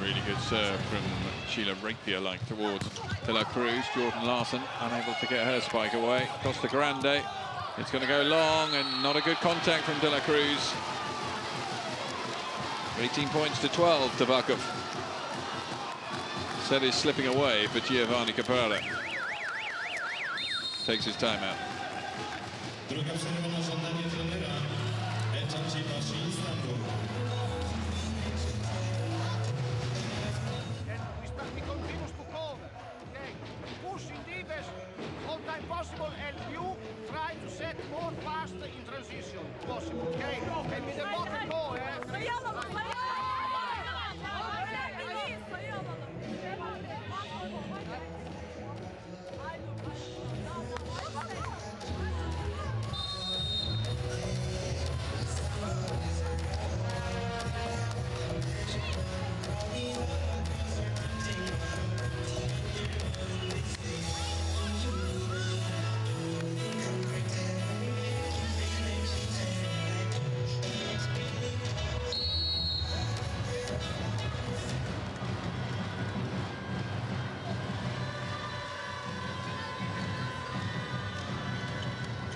Really good serve from Sheila Rapier-like towards De La Cruz. Jordan Larson unable to get her spike away. Costa Grande. It's going to go long and not a good contact from De La Cruz. 18 points to 12 to Vakif. Set is slipping away for Giovanni Caprara. Takes his time out. Druga przerwa na żądanie trenera Eczacibasi ISTANBUL. We continues to cover. Okay. Pushing deep as all time possible, and you try to set more fast in transition possible. Okay. And with the bottom goal,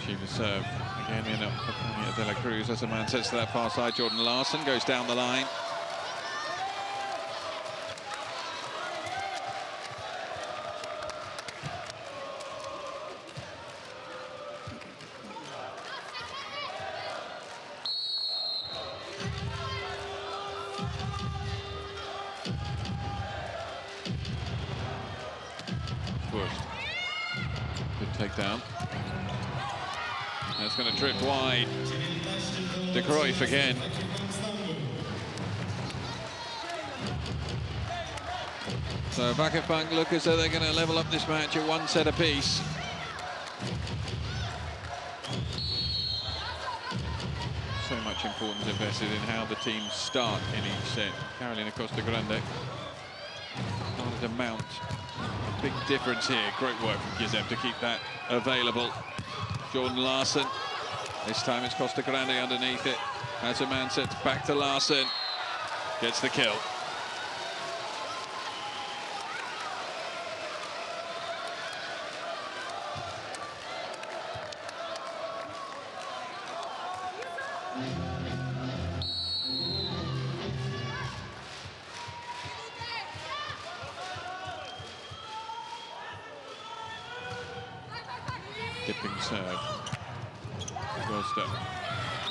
Sheila serve again in at De La Cruz as a man sets to that far side. Jordan Larson goes down the line. Pushed. Good takedown. That's going to drift wide. De Cruyff again. So VakifBank look as though they're going to level up this match at one set apiece. So much importance invested in how the teams start in each set. Carolina Costa Grande started to mount a big difference here. Great work from Giuseppe to keep that available. Jordan Larson. This time it's Costa Grande underneath it. As a man sets back to Larson. Gets the kill. Dipping serve. Costa.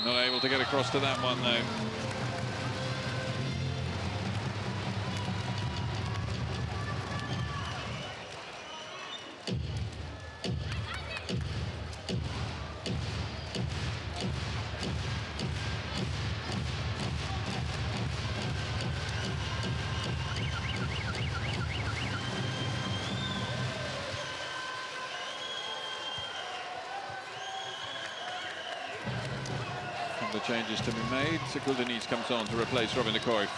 Not able to get across to that one though. The changes to be made. Siguldanis comes on to replace Robin de Cruyff.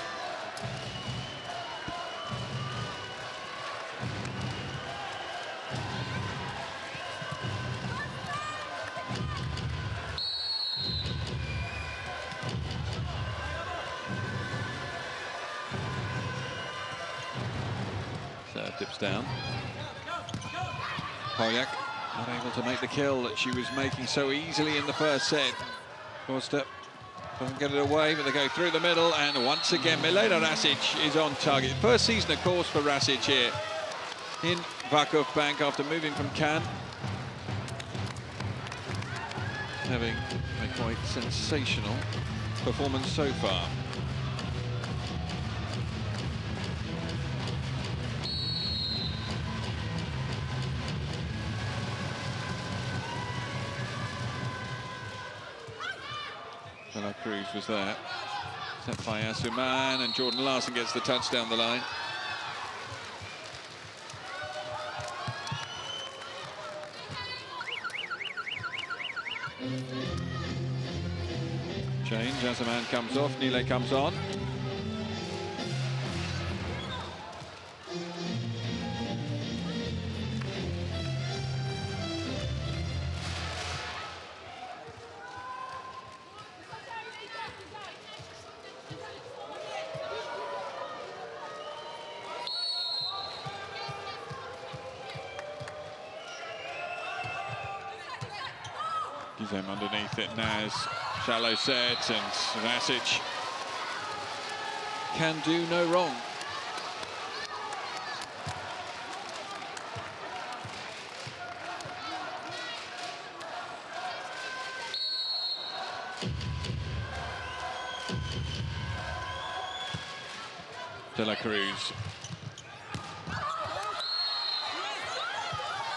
So dips down. Poljak not able to make the kill that she was making so easily in the first set. Costa Doesn't get it away, but they go through the middle, and once again, Milena Rasic is on target. First season, of course, for Rasic here in VakifBank after moving from Cannes. Having a quite sensational performance so far. Esra Cruz was there, set by Asuman, and Jordan Larson gets the touch down the line. Change, Asuman comes off, Nile comes on. Gizem underneath it, Naz, shallow set, and Rasic can do no wrong. De La Cruz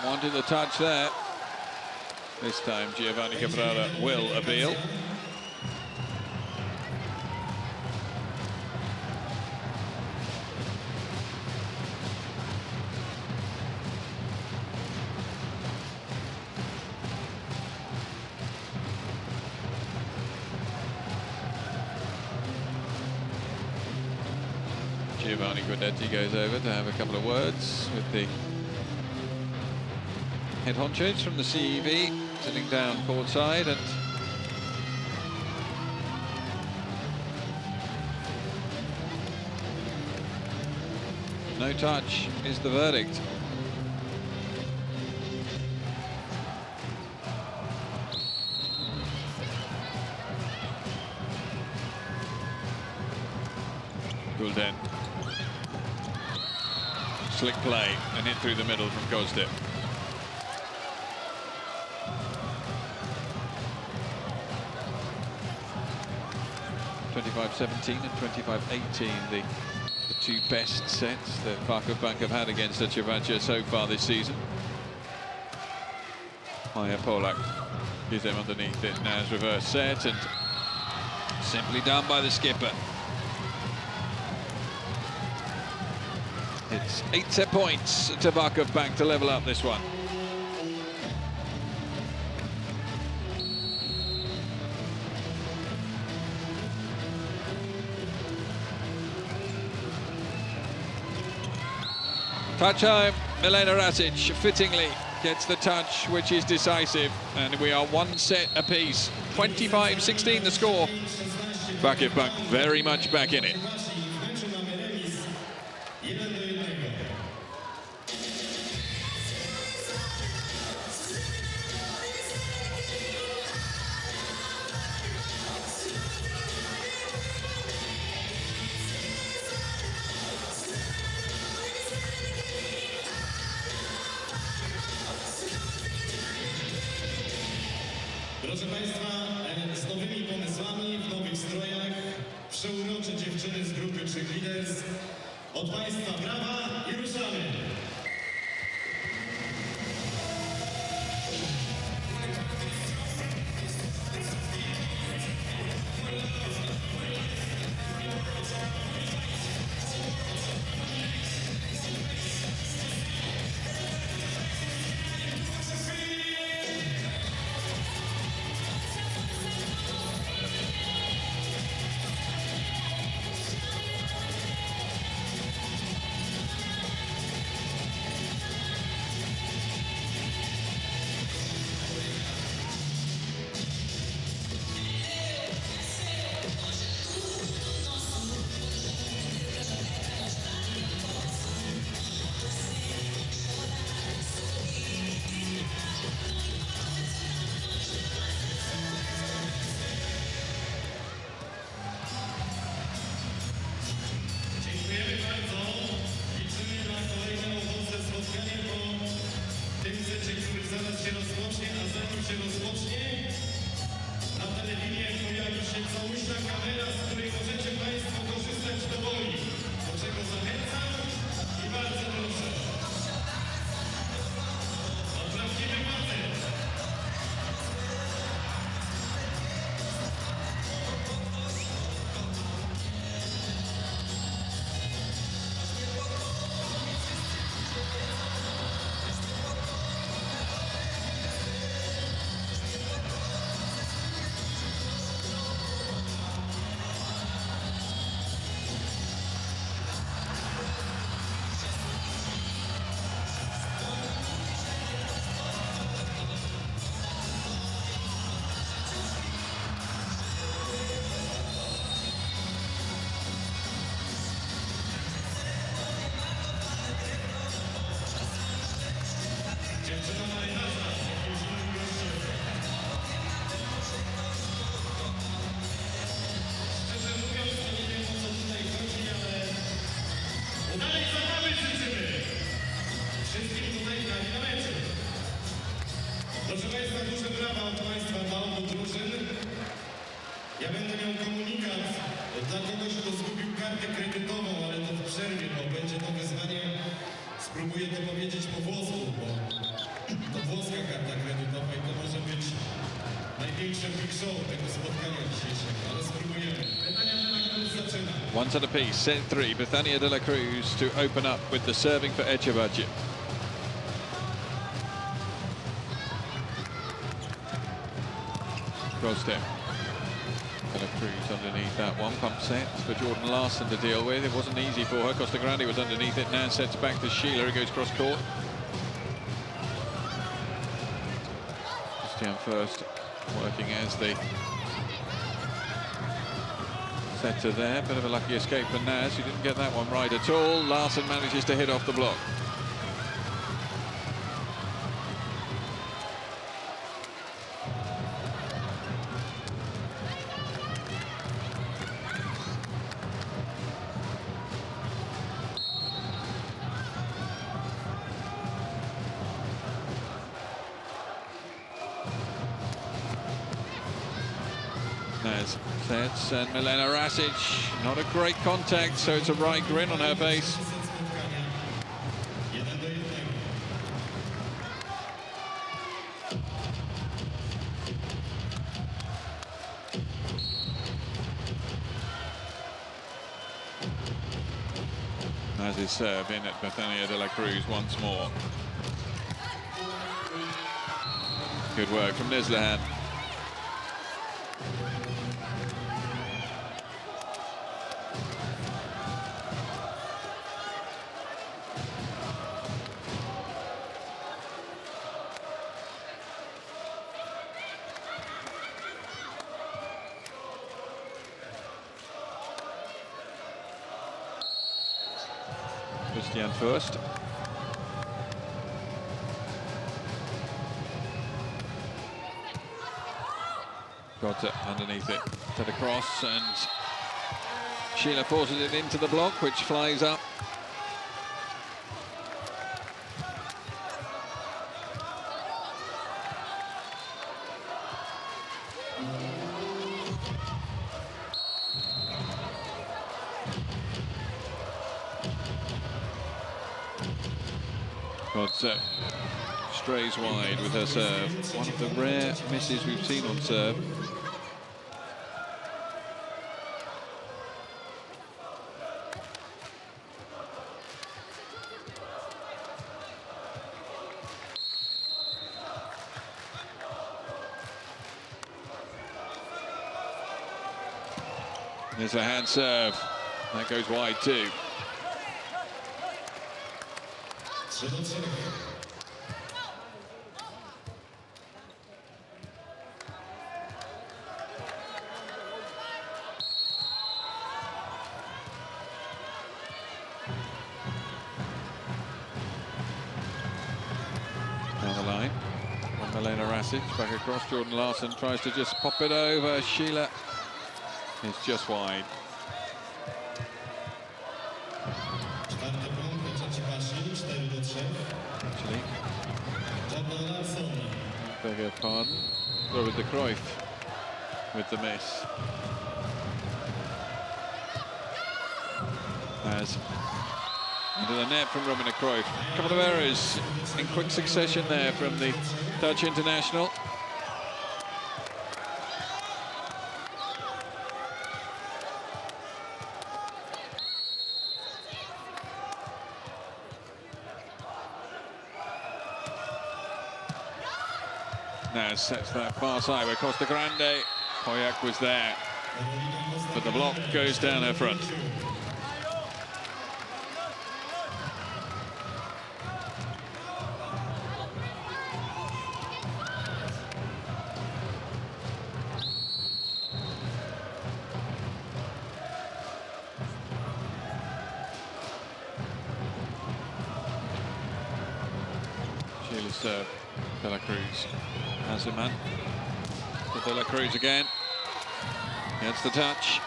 wanted the touch there. This time Giovanni Caprara will appeal. Giovanni Guidetti goes over to have a couple of words with the head honchos from the CEV, sitting down courtside, and no touch is the verdict. Gulden. Slick play and hit through the middle from Gozdip. (25-17) and 25-18, the two best sets that VakifBank have had against Eczacibasi so far this season. Higher Polak gives them underneath it. Now's reverse set, and simply done by the skipper. It's 8 set points to VakifBank to level up this one. Touch home, Milena Rasic fittingly gets the touch, which is decisive, and we are 1 set apiece. 25-16 the score. VakifBank very much back in it. Proszę Państwa, z nowymi pomysłami, w nowych strojach, przeurocze dziewczyny z grupy Cheerleaders. Od Państwa brawa i ruszamy! się rozpocznie, na telewizji pojawi się całuśna kamera, z której możecie Państwo korzystać dowoli, do czego zachęcam i bardzo proszę. To prawdziwy facet. Proszę Państwa, duże brawa od Państwa dla obu drużyn. Ja będę miał komunikat dla kogoś, kto zgubił kartę kredytową, ale to w przerwie, bo będzie to wyzwanie. Spróbuję to powiedzieć po włosku, bo to włoska karta kredytowa i to może być największe big show tego spotkania dzisiejszego, ale spróbujemy. Pytania na Cruz zaczyna. One to the piece, set 3. Bethania de la Cruz to open up with the serving for Eczacibasi. Crossed him. De la Cruz underneath that one. Pump set for Jordan Larson to deal with. It wasn't easy for her. Costa Grande was underneath it. Now sets back to Sheila. He goes cross court. Christian first working as the setter there. Bit of a lucky escape for Naz, who didn't get that one right at all. Larson manages to hit off the block. Naz sets and Milena Rasic, not a great contact, so it's a right grin on her face. Naz's serve in at Bethania de la Cruz once more. Good work from Nislihan. Christian first. Got it underneath it to the cross, and Sheila forces it into the block, which flies up. But strays wide with her serve. One of the rare misses we've seen on serve. There's a hand serve. That goes wide too. Down the line. Milena Rasic back across. Jordan Larson tries to just pop it over. Sheila is just wide. Actually, beg your pardon. Robert de Cruyff with the miss. As into the net from Robin de Cruyff. A couple of errors in quick succession there from the Dutch international. Now sets that far side where Costa Grande. Poyak was there, but the block goes down her front. Sheila's serve. De La Cruz. Azuman. To De La Cruz again. Gets the touch.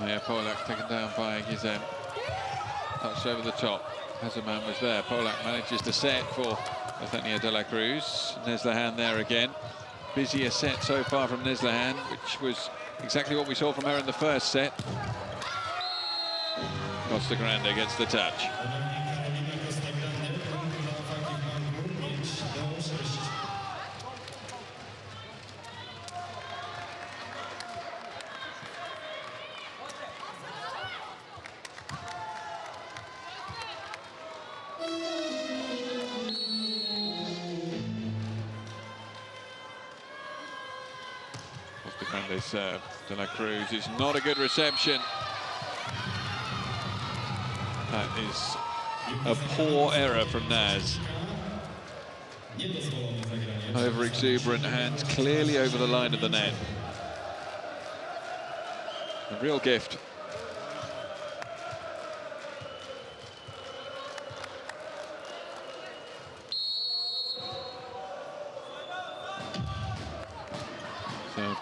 Maya Polak taken down by Gizem. Touched over the top. Azuman was there. Polak manages to set for Bethania De La Cruz. Neslihan there again. Busier set so far from Neslihan, which was exactly what we saw from her in the first set. Costa Grande gets the touch. Grande serve. De La Cruz is not a good reception. That is a poor error from Naz. Over exuberant hands, clearly over the line of the net. A real gift.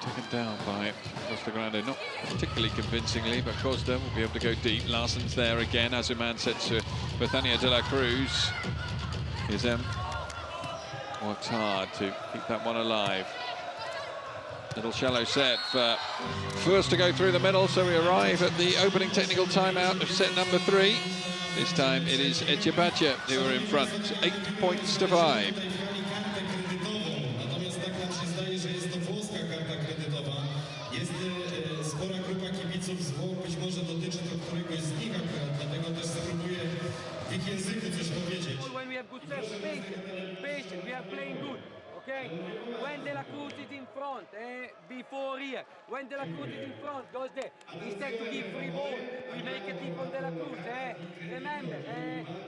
Taken down by Costa Grande, not particularly convincingly, but Costa will be able to go deep. Larsson's there again. Azuman sets to Bethania De La Cruz. Gizem works hard to keep that one alive. Little shallow set for first to go through the middle, so we arrive at the opening technical timeout of set number 3. This time it is Eczacibasi who are in front, 8 points to 5. When we have good serve, patient, we are playing good, okay? When De La Cruz is in front, before here, when De La Cruz is in front, goes there. Instead to give free ball, we make a tip on De La Cruz, Remember,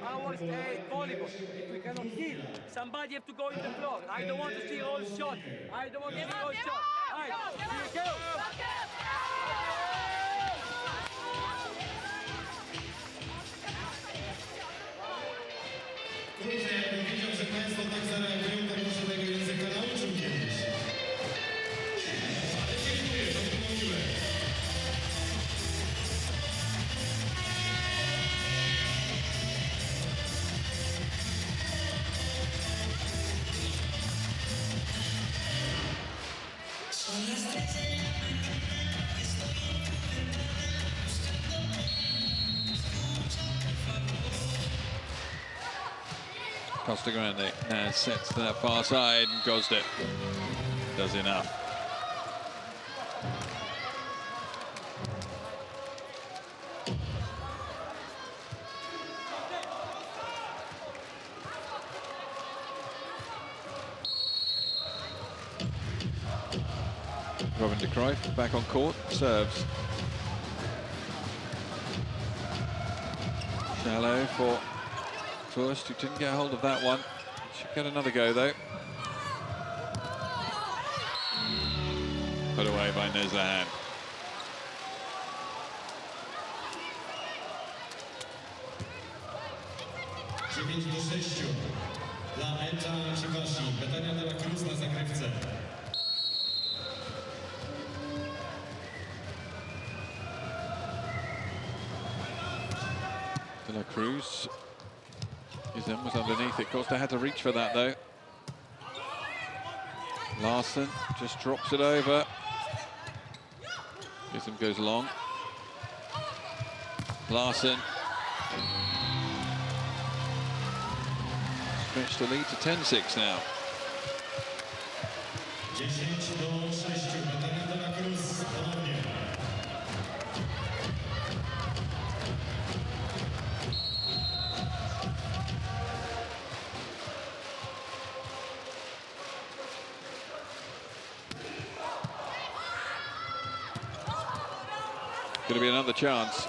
our volleyball, if we cannot kill, somebody have to go in the floor. I don't want to see roll shot. I don't want to see roll shot. All right, here we go. Wiedział, że Państwo tak zareagują, tak muszę tego języka nauczył kiedyś. Ale dziękuję, to było miłe. Costa Grande now sets to that far side, and Gosdet does enough. Robin de Cruyff back on court, serves. Shallow for first, who didn't get a hold of that one. Should get another go though. Put away by Neslihan. dla Eczacibasi VitrA na zagrywce. De La Cruz. Gizem was underneath it. Of course, they had to reach for that, though. Larson just drops it over. Gizem goes long. Larson. Stretched the lead to 10-6 now. 10-6 De La Cruz ponownie. Going to be another chance.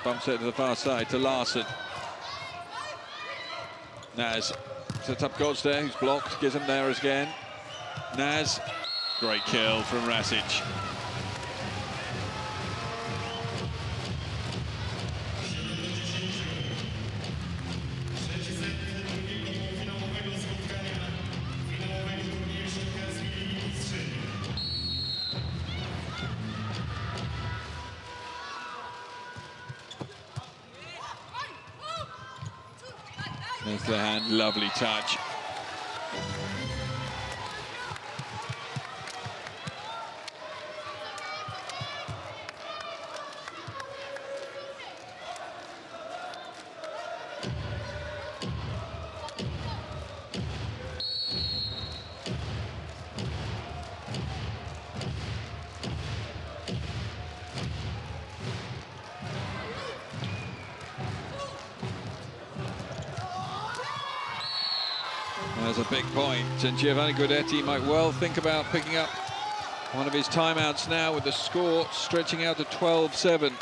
Bumps it to the far side to Larson. Naz sets up Gods there, who's blocked. Gives him there again. Naz, great kill from Rasic. There's the hand, lovely touch. There's a big point, and Giovanni Guidetti might well think about picking up one of his timeouts now with the score stretching out to 12-7.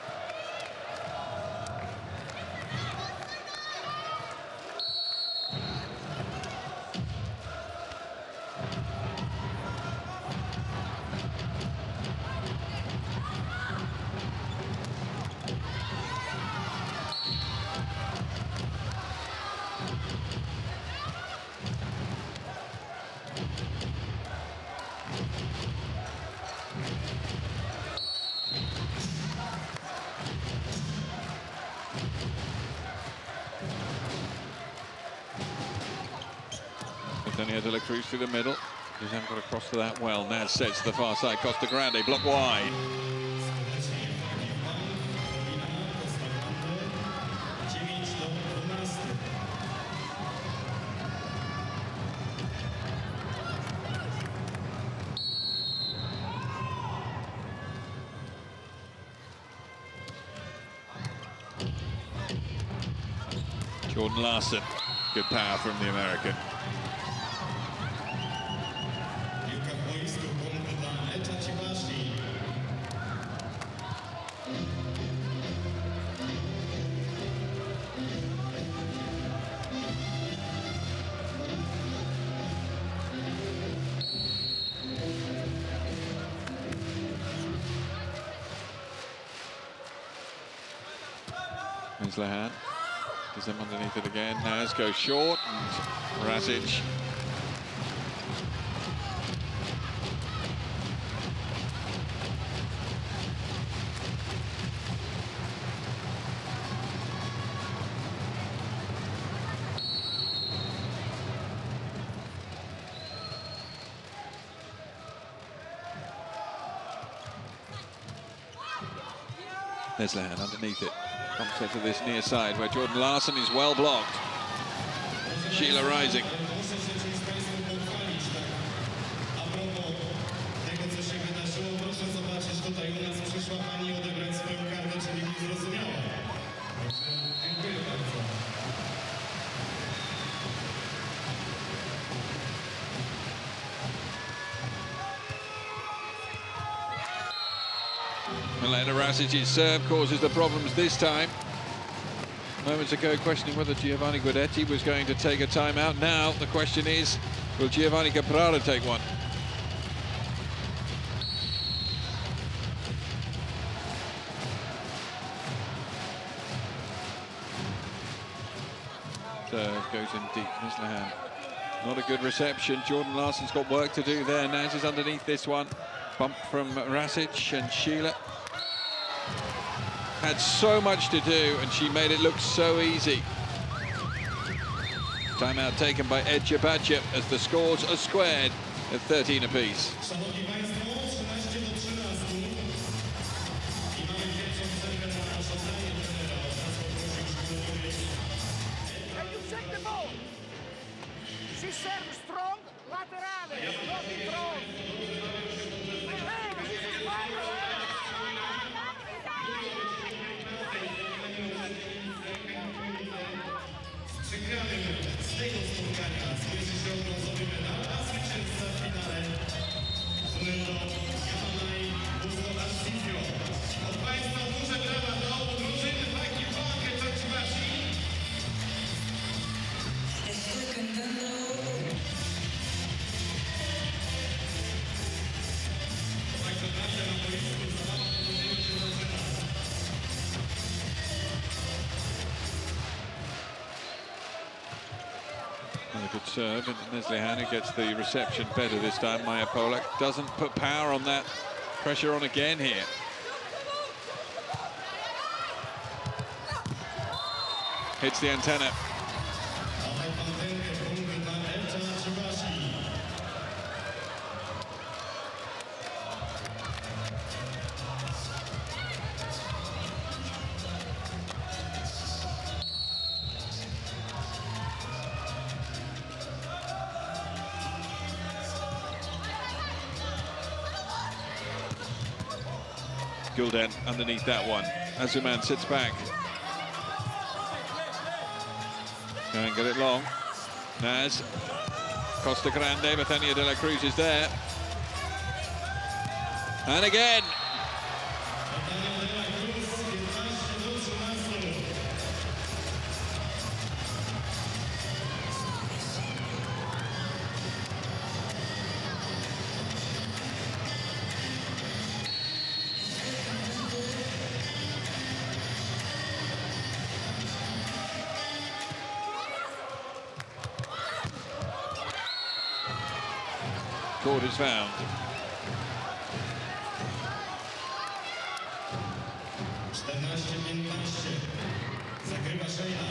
De La Cruz through the middle. Gizem got across to that well. Naz sets to the far side. Costa Grande blocked wide. Jordan Larson. Good power from the American. Lahan gives him underneath it again. Naz goes short, and Rasic. There's Lahan underneath it. Comes to this near side where Jordan Larson is well blocked. Sheila rising. Milena Rasic's serve causes the problems this time. Moments ago questioning whether Giovanni Guidetti was going to take a timeout. Now the question is, will Giovanni Caprara take one? Serve goes in deep. Here's Lahan. Not a good reception. Jordan Larson's got work to do there. Naz is underneath this one. Bump from Rasic, and Sheila had so much to do, and she made it look so easy. Timeout taken by Eczacibasi as the scores are squared at 13 apiece. Szanowni Państwo, 13-13. I mamy pierwszą przerwę na żądanie trenera. Can you check the ball? She serves strong, laterale, not strong. Hey, this is fine. Z przegranym z tego spotkania zmierzy się o brązowy medal, a zwycięzca w finale Unendo Yamamay VitrA. Od Państwa duże brawa dla obu drużyn. VakifBank Eczacibasi. Także nasze na boisku zabawa podejmuje się zaczyna. And a good serve, and Neslihan, who gets the reception better this time. Maya Polak doesn't put power on that. Pressure on again here. Hits the antenna. Dawaj panterkę, punkty dla Eczacibasi. Gulden underneath that one. Azuman sits back. Can't get it long. Naz. Costa Grande, Bethania de la Cruz is there. And again. Court is found. Zagrywa Sheila.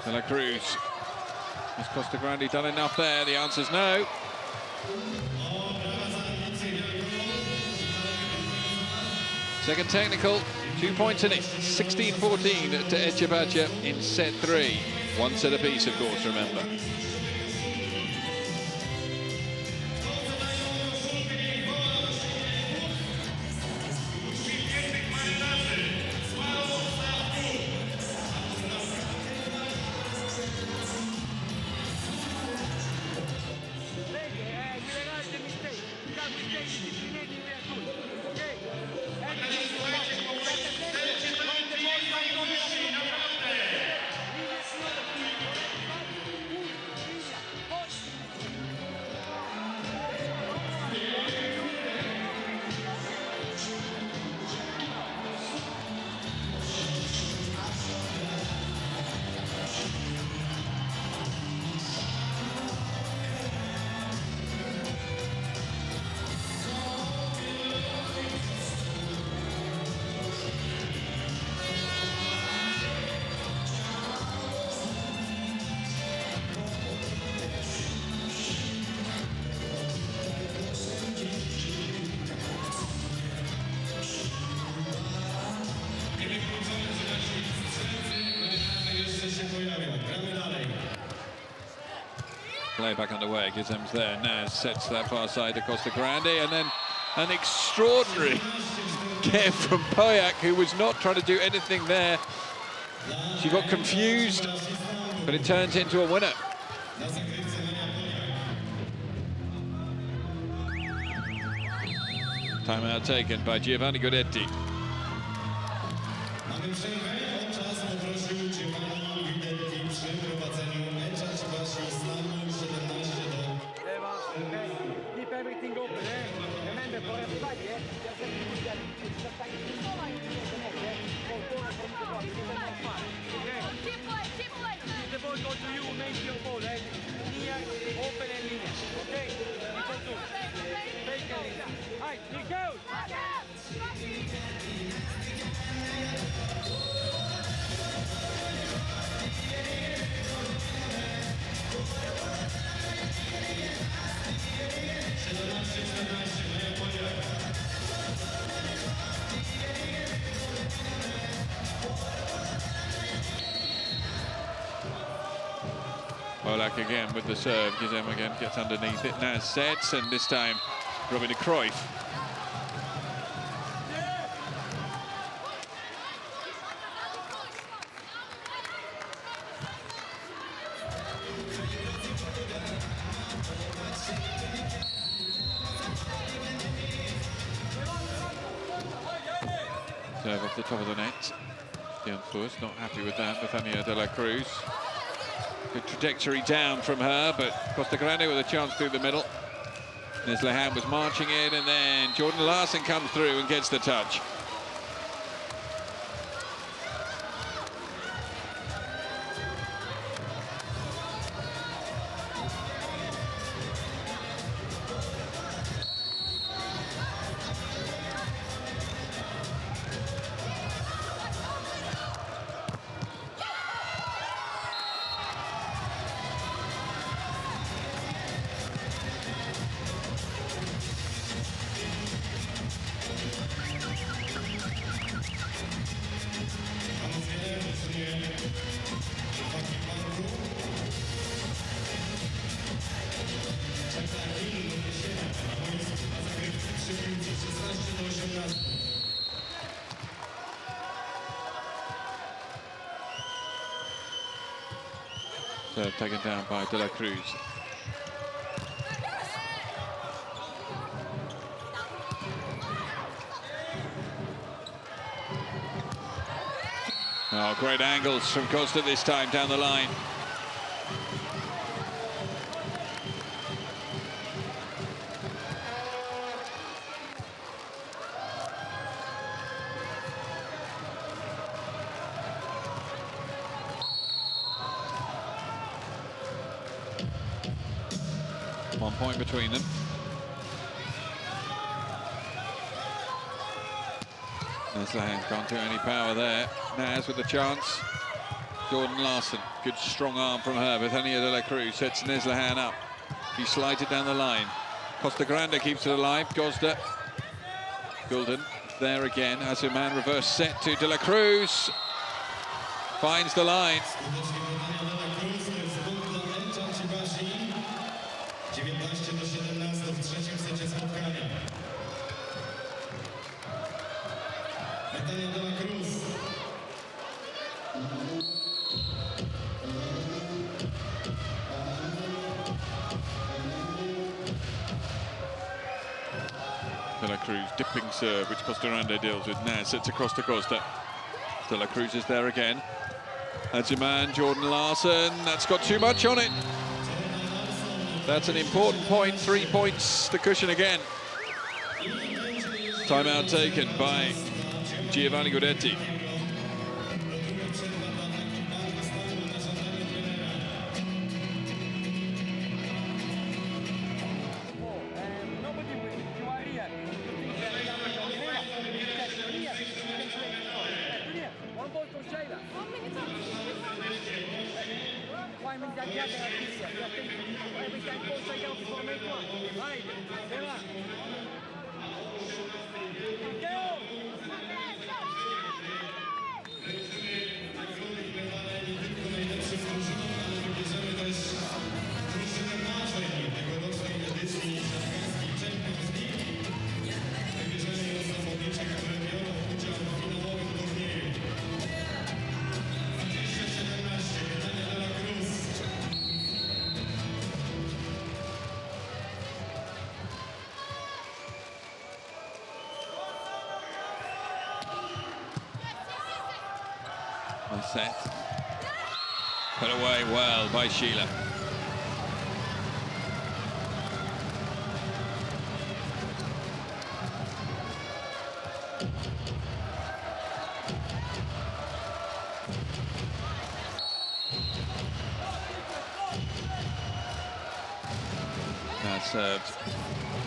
De la Cruz. Has Costa Grande done enough there? The answer's no. Second technical, 2 points in it. 16-14 to Eczacibasi in set 3. One set apiece, of course, remember. Play back underway, Gizem's there. Naz sets that far side to Costa Grande, and then an extraordinary get from Poyak, who was not trying to do anything there. She got confused, but it turns into a winner. Timeout taken by Giovanni Guidetti. Mamy przerwę, o czas poprosił Giovanni Guidetti przy prowadzeniu Eczacibasi. Eczacibasi ISTANBUL 17 do... Keep everything open, Remember, for everybody, just let me put that Keep the ball go to you, make your ball, Near, open and linear, okay? Equal to. Take a linear. Alright, here goes! Polak again with the serve. Gizem again gets underneath it. Naz sets, and this time Robin de Cruyff. Serve off the top of the net. Dion Furs not happy with that. Bethania de la Cruz. Good trajectory down from her, but Costa Grande with a chance through the middle. Neslihan was marching in, and then Jordan Larson comes through and gets the touch. Serve taken down by de la Cruz. Oh, great angles from Costa this time down the line. One point between them. Neslihan can't do any power there. Naz with the chance. Jordan Larson, good strong arm from her. Bethania de la Cruz sets Neslihan up. She slides it down the line. Costa Grande keeps it alive. Gosda. Gulden there again. Azuman reverse set to de la Cruz. Finds the line. De la Cruz dipping serve, which Costa Grande deals with. Naz sits across to Costa. De la Cruz is there again. Azuman, Jordan Larson, that's got too much on it. That's an important point, 3 points, the cushion again. Timeout taken by Giovanni Guidetti. Set. Put away well by Sheila. served.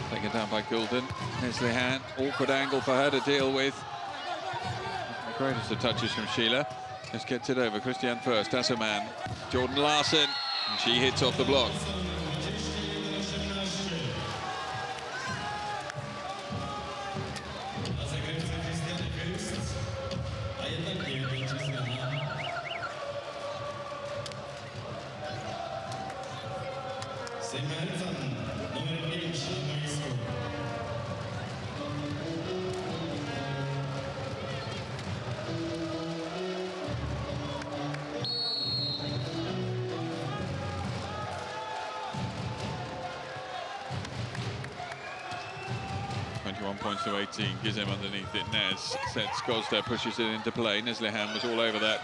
Taken down by Gulden. Neslihan, awkward angle for her to deal with. The greatest of touches from Sheila. Just gets it over. Christian first, Asserman. Jordan Larson, and she hits off the block. Points to 18, Gizem underneath it. Nez sets Gosda, pushes it into play. Neslihan was all over that.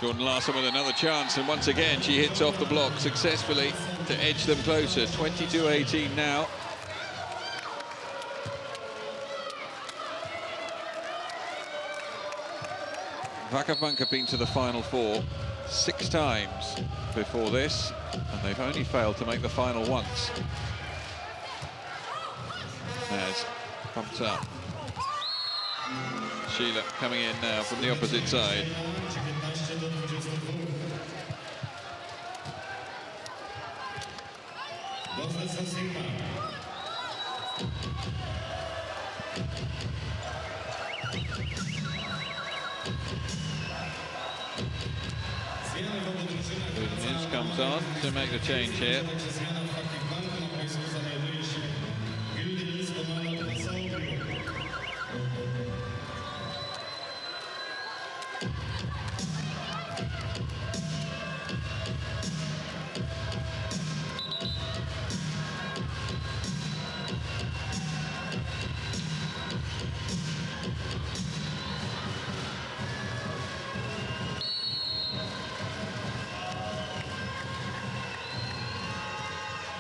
Jordan Larson with another chance, and once again she hits off the block successfully to edge them closer. 22-18 now. VakifBank have been to the Final Four 6 times before this, and they've only failed to make the final once. Nez pumps up. Sheila coming in now from the opposite side. News comes on to make the change here.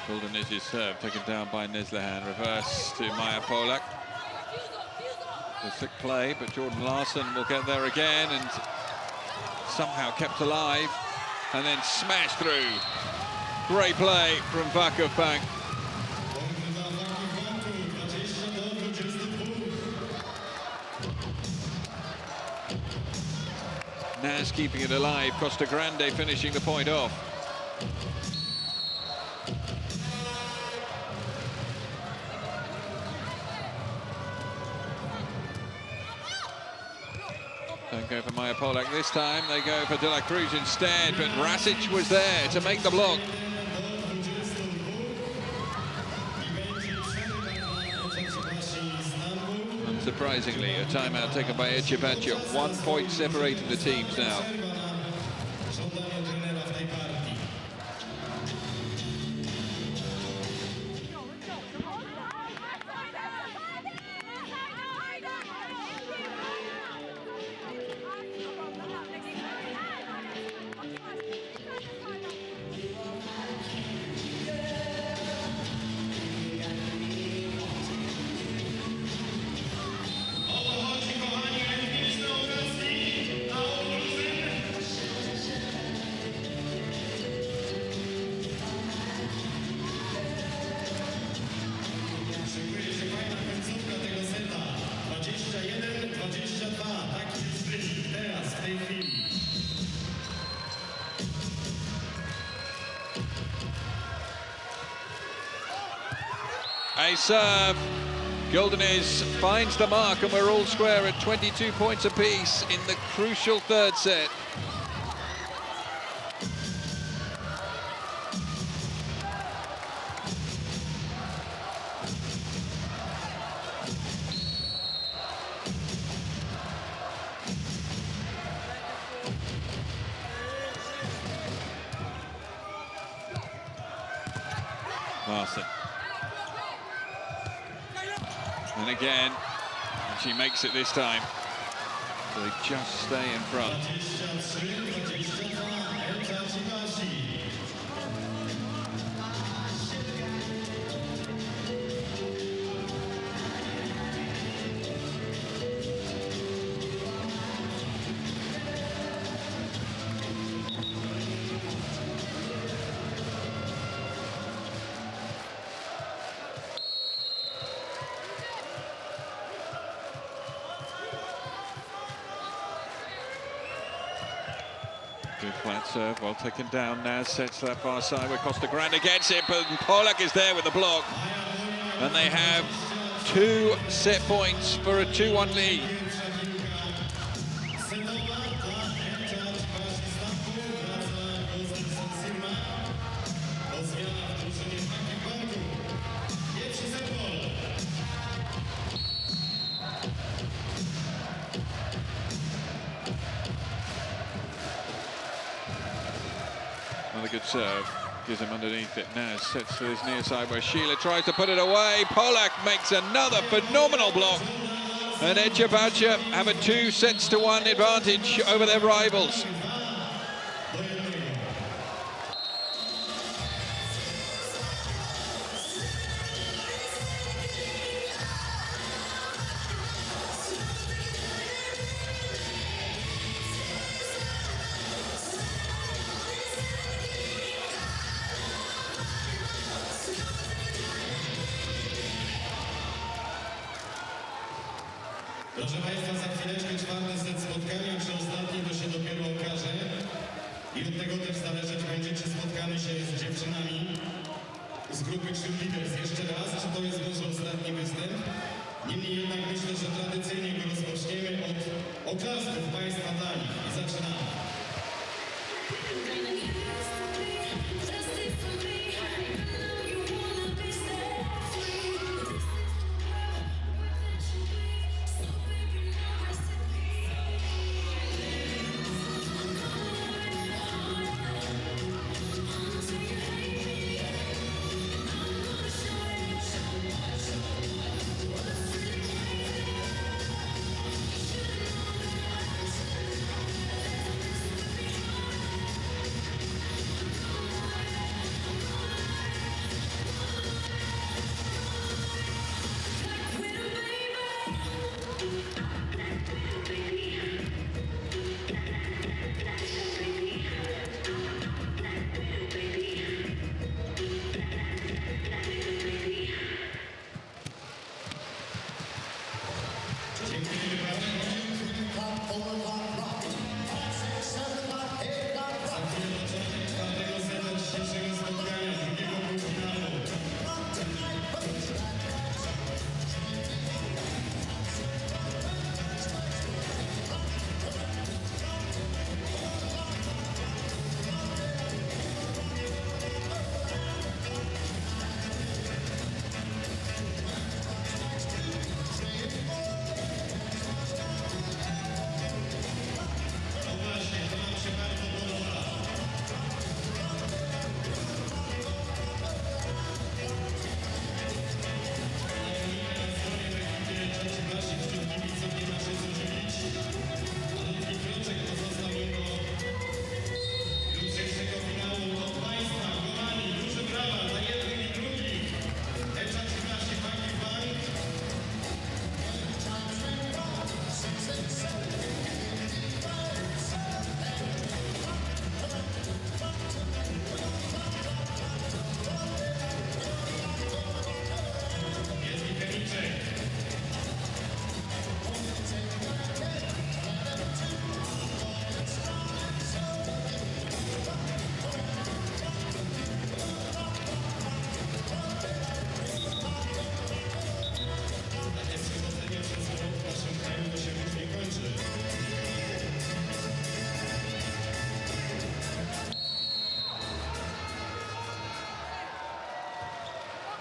Golden is his serve, taken down by Neslihan. Reverse to Maya Polak. A sick play, but Jordan Larson will get there again and somehow kept alive and then smashed through. Great play from VakifBank. Naz keeping it alive. Costa Grande finishing the point off. Don't go for Maya Polak this time, they go for De La Cruz instead, but Rasic was there to make the block. Unsurprisingly, a timeout taken by Eczacibasi. 1 point separating the teams now. A serve. Goldenese finds the mark, and we're all square at 22 points apiece in the crucial third set. Larson. And again, she makes it this time. So they just stay in front. Good flat serve, well taken down. Naz sets to that far side where Costa Grande gets it, but Polak is there with the block. And they have 2 set points for a 2-1 lead. Another good serve, gives him underneath it. Naz sets to his near side where Sheila tries to put it away. Polak makes another phenomenal block. And Eczacibasi have a 2-1 advantage over their rivals. Proszę Państwa, za chwileczkę 4. set spotkania, czy ostatni to się dopiero okaże. I od tego też zależeć będzie, czy spotkamy się z dziewczynami z grupy cheerleaders jeszcze raz, czy to jest może ostatni występ. Niemniej jednak myślę, że tradycyjnie go rozpoczniemy od oklasków Państwa dla nich. I zaczynamy.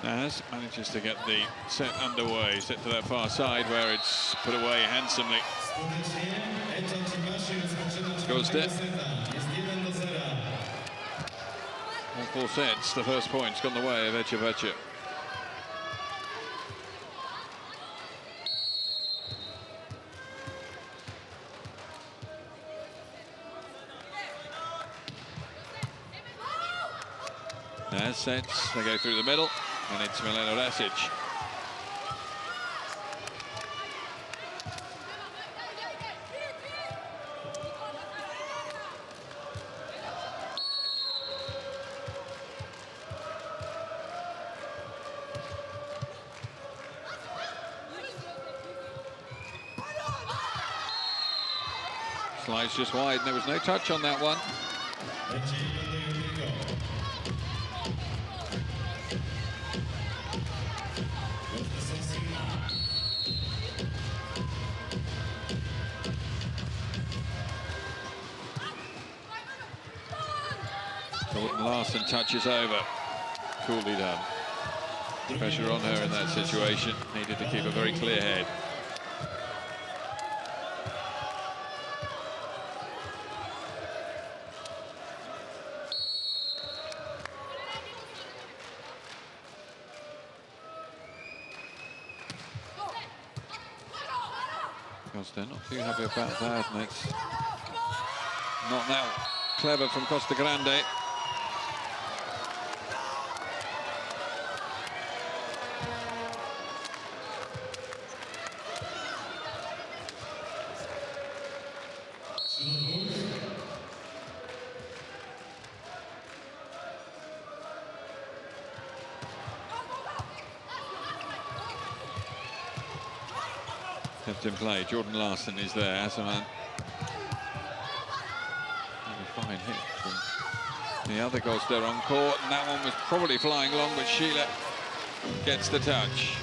Naz manages to get the set underway, set to that far side where it's put away handsomely. Scores it. All 4 sets, the first point's gone the way of Eczacibasi. Naz sets, they go through the middle, and it's Milena Rasic. Slides just wide, and there was no touch on that one. Jordan Larson touches over. Coolly done. Pressure on her in that situation. Needed to keep a very clear head. Because they're not too happy about that, and it's not now clever from Costa Grande. Kept in play. Jordan Larson is there. Asaman. A fine hit from the other Costa on court, and that one was probably flying long, but Sheila gets the touch.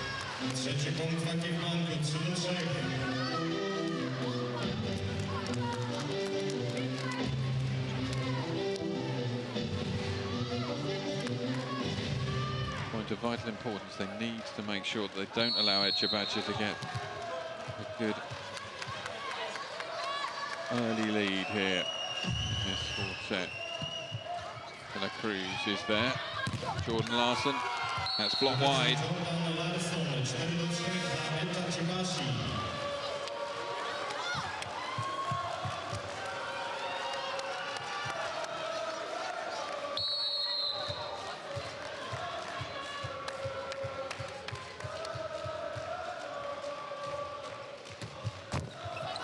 Point of vital importance. They need to make sure that they don't allow Eczacibasi to get a good early lead here in this fourth set. De La Cruz is there. Jordan Larson. That's blocked wide.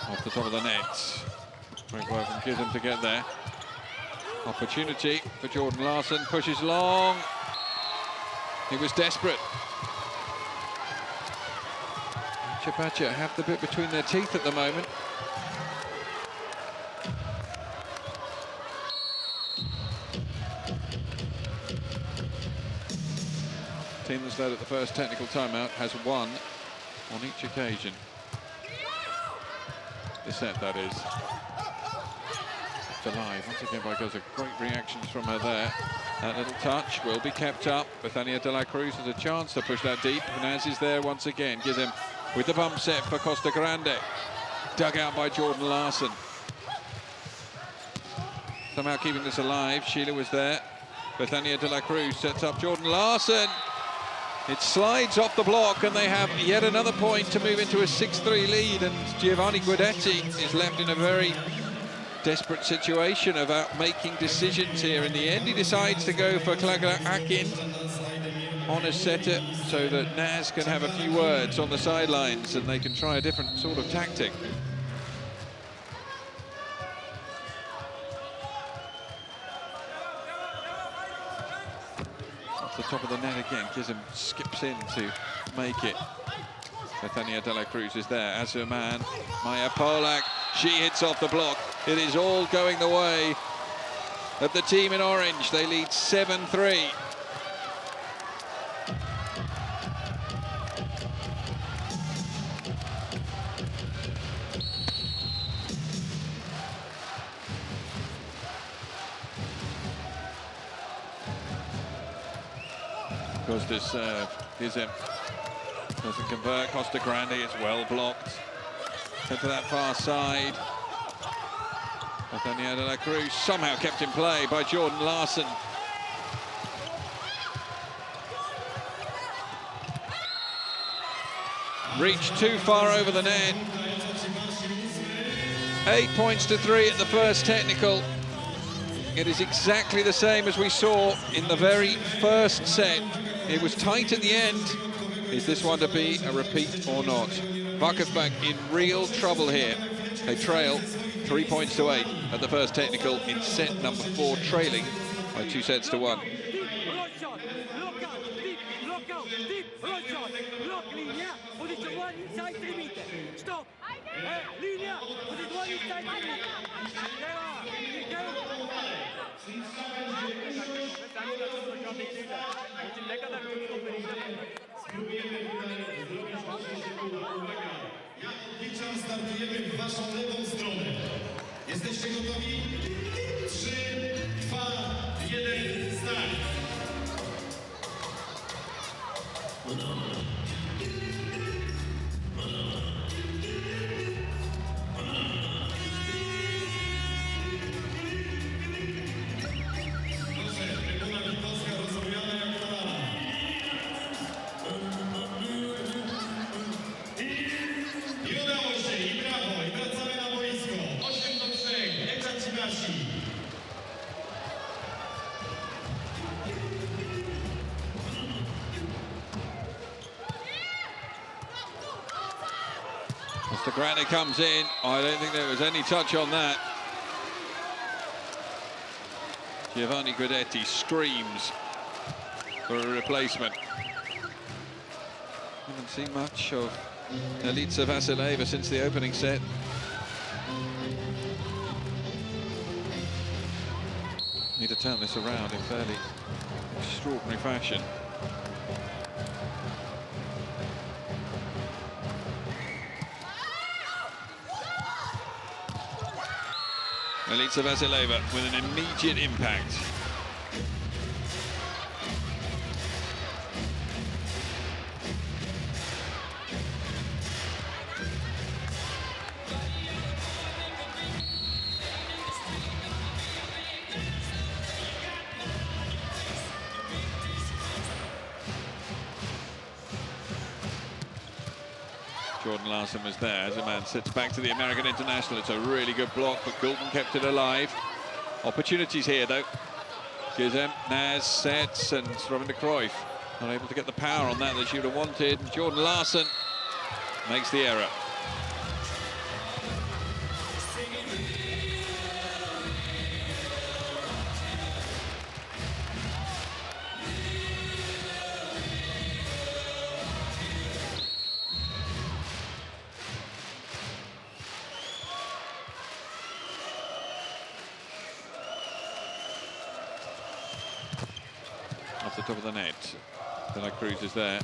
Off the top of the net. Great work from Gizem to get there. Opportunity for Jordan Larson. Pushes long. He was desperate. Eczacibasi have the bit between their teeth at the moment. The team that's led at the first technical timeout has won on each occasion. The set, that is. Alive once again by Goza. Great reactions from her there. That little touch will be kept up. Bethania De La Cruz has a chance to push that deep. Naz is there once again. Gizem with the bump set for Costa Grande. Dug out by Jordan Larson. Somehow keeping this alive. Sheila was there. Bethania De La Cruz sets up Jordan Larson. It slides off the block, and they have yet another point to move into a 6-3 lead, and Giovanni Guidetti is left in a very desperate situation about making decisions here. In the end, he decides to go for Klagla Akin on a setter so that Naz can have a few words on the sidelines and they can try a different sort of tactic. Off the top of the net again, Gizem skips in to make it. Bethania De La Cruz is there. Azuman, Maya Polak, she hits off the block. It is all going the way of the team in orange. They lead 7-3. Because this serve doesn't convert. Costa Grande is well blocked. Head to that far side. Bethania De La Cruz somehow kept in play by Jordan Larson. Reached too far over the net. 8 points to 3 at the first technical. It is exactly the same as we saw in the very first set. It was tight at the end. Is this one to be a repeat or not? VakifBank in real trouble here. They trail 3 points to 8 at the first technical in set number 4, trailing by 2 sets to 1. Stop! Linea! Position one inside 3 meter. startujemy w waszą lewą stronę. Jesteście gotowi? 3, 2, 1, start! Eczacibasi. Mr. Granny comes in. I don't think there was any touch on that. Giovanni Guidetti screams for a replacement. Haven't seen much of Eczacibasi since the opening set. Need to turn this around in fairly extraordinary fashion. Eczacibasi with an immediate impact. Jordan Larson was there as a man sits back to the American international. It's a really good block, but Gulden kept it alive. Opportunities here, though. Gizem, Naz sets, and Robin de Cruyff not able to get the power on that she would have wanted. Jordan Larson makes the error. Off the top of the net. De La Cruz is there.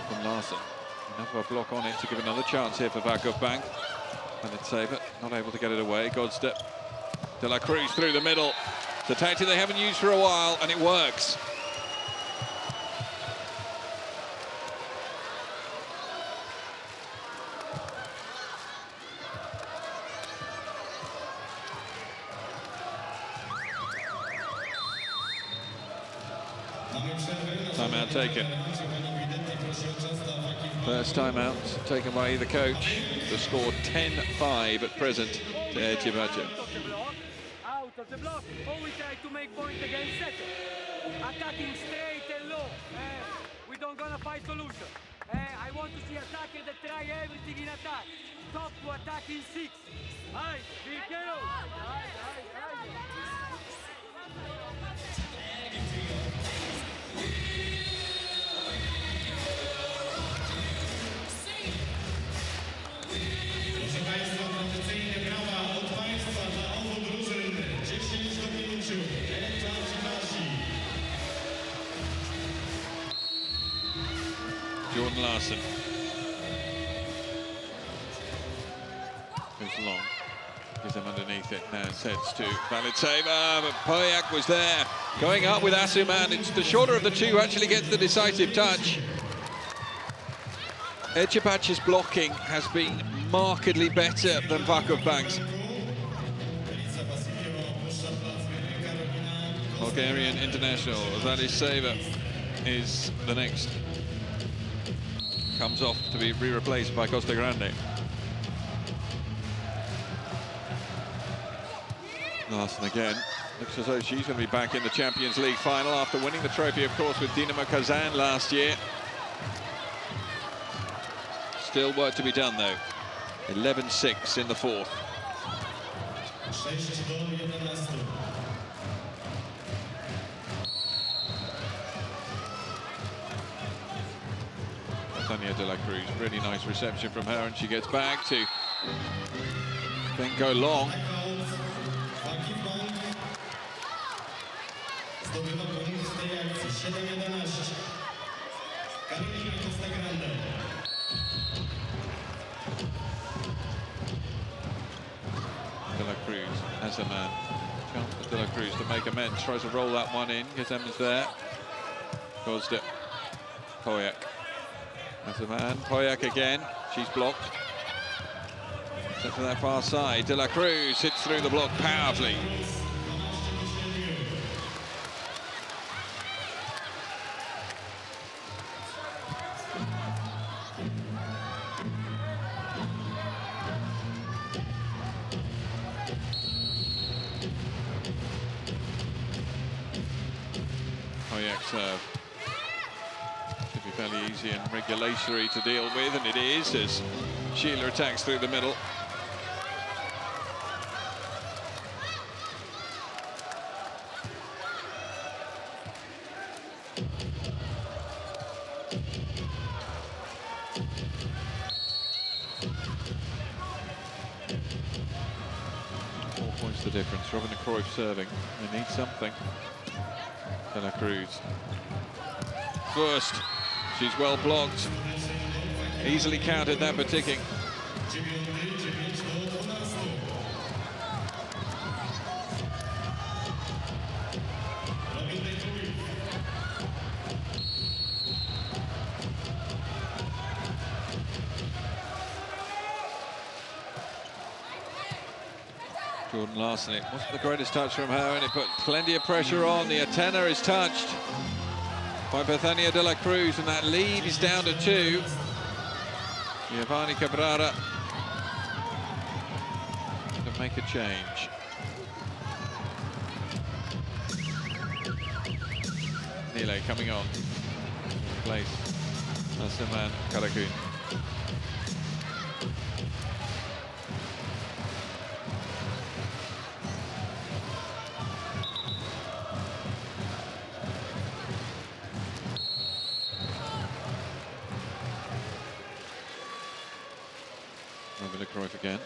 From Larson. Enough of a block on it to give another chance here for VakifBank. And it's Saber, not able to get it away. Godstep. De La Cruz through the middle. It's a tactic they haven't used for a while, and it works. Timeout taken. First timeout taken by either coach. The score 10-5 at present to Eczacibasi. Out of the block, or we try to make point against setter. Attacking straight and low. We don't gonna find solution. I want to see attacker that try everything in attack. Top to attack in 6. Aye, be careful. Aye. Proszę Państwa, tradycyjnie brawa od Państwa dla obu drużyn. 10 do 5. Eczacibasi. Jordan Larson. Goes long. Gives him underneath it. Now sets to valid saver, but Poyak was there. Going up with Asuman. It's the shorter of the two who actually gets the decisive touch. Eczacibasi's blocking has been markedly better than VakifBank's. Bulgarian international Valid Saver is the next. Comes off to be replaced by Costa Grande. Larson again. Looks as though she's going to be back in the Champions League final after winning the trophy, of course, with Dinamo Kazan last year. Still work to be done, though. 11-6 in the fourth. 6 do 11. Tanya De La Cruz, really nice reception from her, and she gets back to then go long. Zdobywa punkt w tej akcji. 7-11. Karolina Costa Grande. De La Cruz as a man. Chance for De La Cruz to make amends. Tries to roll that one in. Gizem is there. Goes to Poyak as a man. Poyak again. She's blocked. Set to that far side. De La Cruz hits through the block powerfully. Serve. Should be fairly easy and regulatory to deal with, and it is as Sheila attacks through the middle. Points the difference. Robin and Cruyff serving. They need something. De La Cruz. First, she's well blocked. Easily countered that by ticking. Jordan Larson, it wasn't the greatest touch from her, and it put plenty of pressure on. The antenna is touched by Bethania De La Cruz, and that lead is down to 2. Giovanni Caprara to make a change. Nile coming on. Place. That's the man, Karakun. Cruyff again.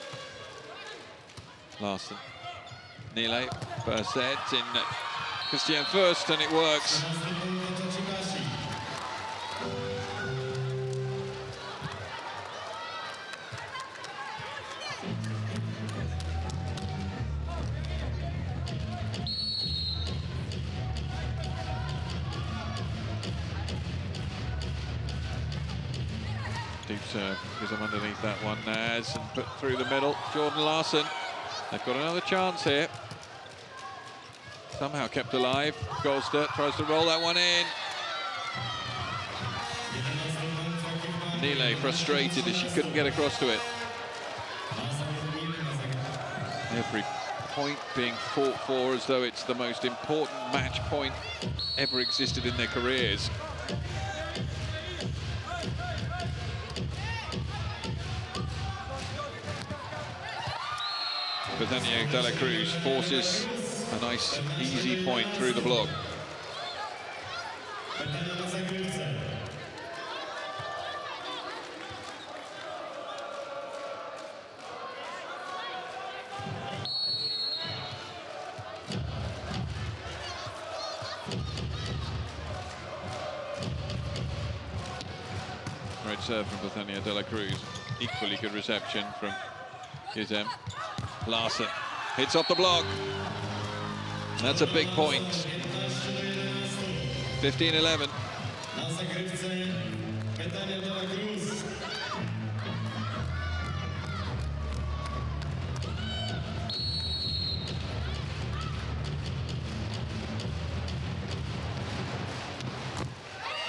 Larson. Nile, first set in Christian first, and it works. Deep serve, because I'm underneath that one, Naz, and put through the middle. Jordan Larson, they've got another chance here. Somehow kept alive. Golster tries to roll that one in. Nile frustrated as she couldn't get across to it. Every point being fought for as though it's the most important match point ever existed in their careers. Bethania De La Cruz forces a nice, easy point through the block. Great serve from Bethania De La Cruz. Equally good reception from Gizem. Larson hits off the block. That's a big point. 15-11.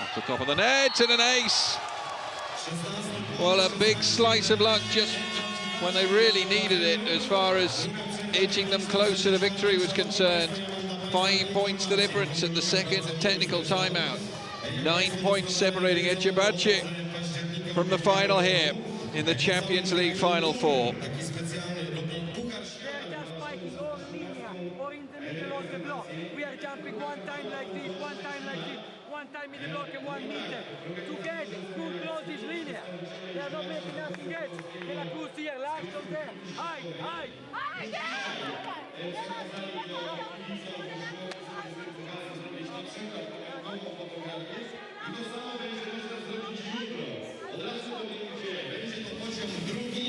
Off the top of the net and an ace. Well, a big slice of luck just when they really needed it as far as edging them closer to victory was concerned. 5 points the difference at the second technical timeout. 9 points separating Eczacibasi from the final here in the Champions League Final Four. They're just spiking or linear or in the middle of the block. We are jumping one time like this, one time like this, one time in the block and 1 meter. Together, to close this linear. They are not making nothing else. De La Cruz here, Larson there. High. Będzie to poziom drugi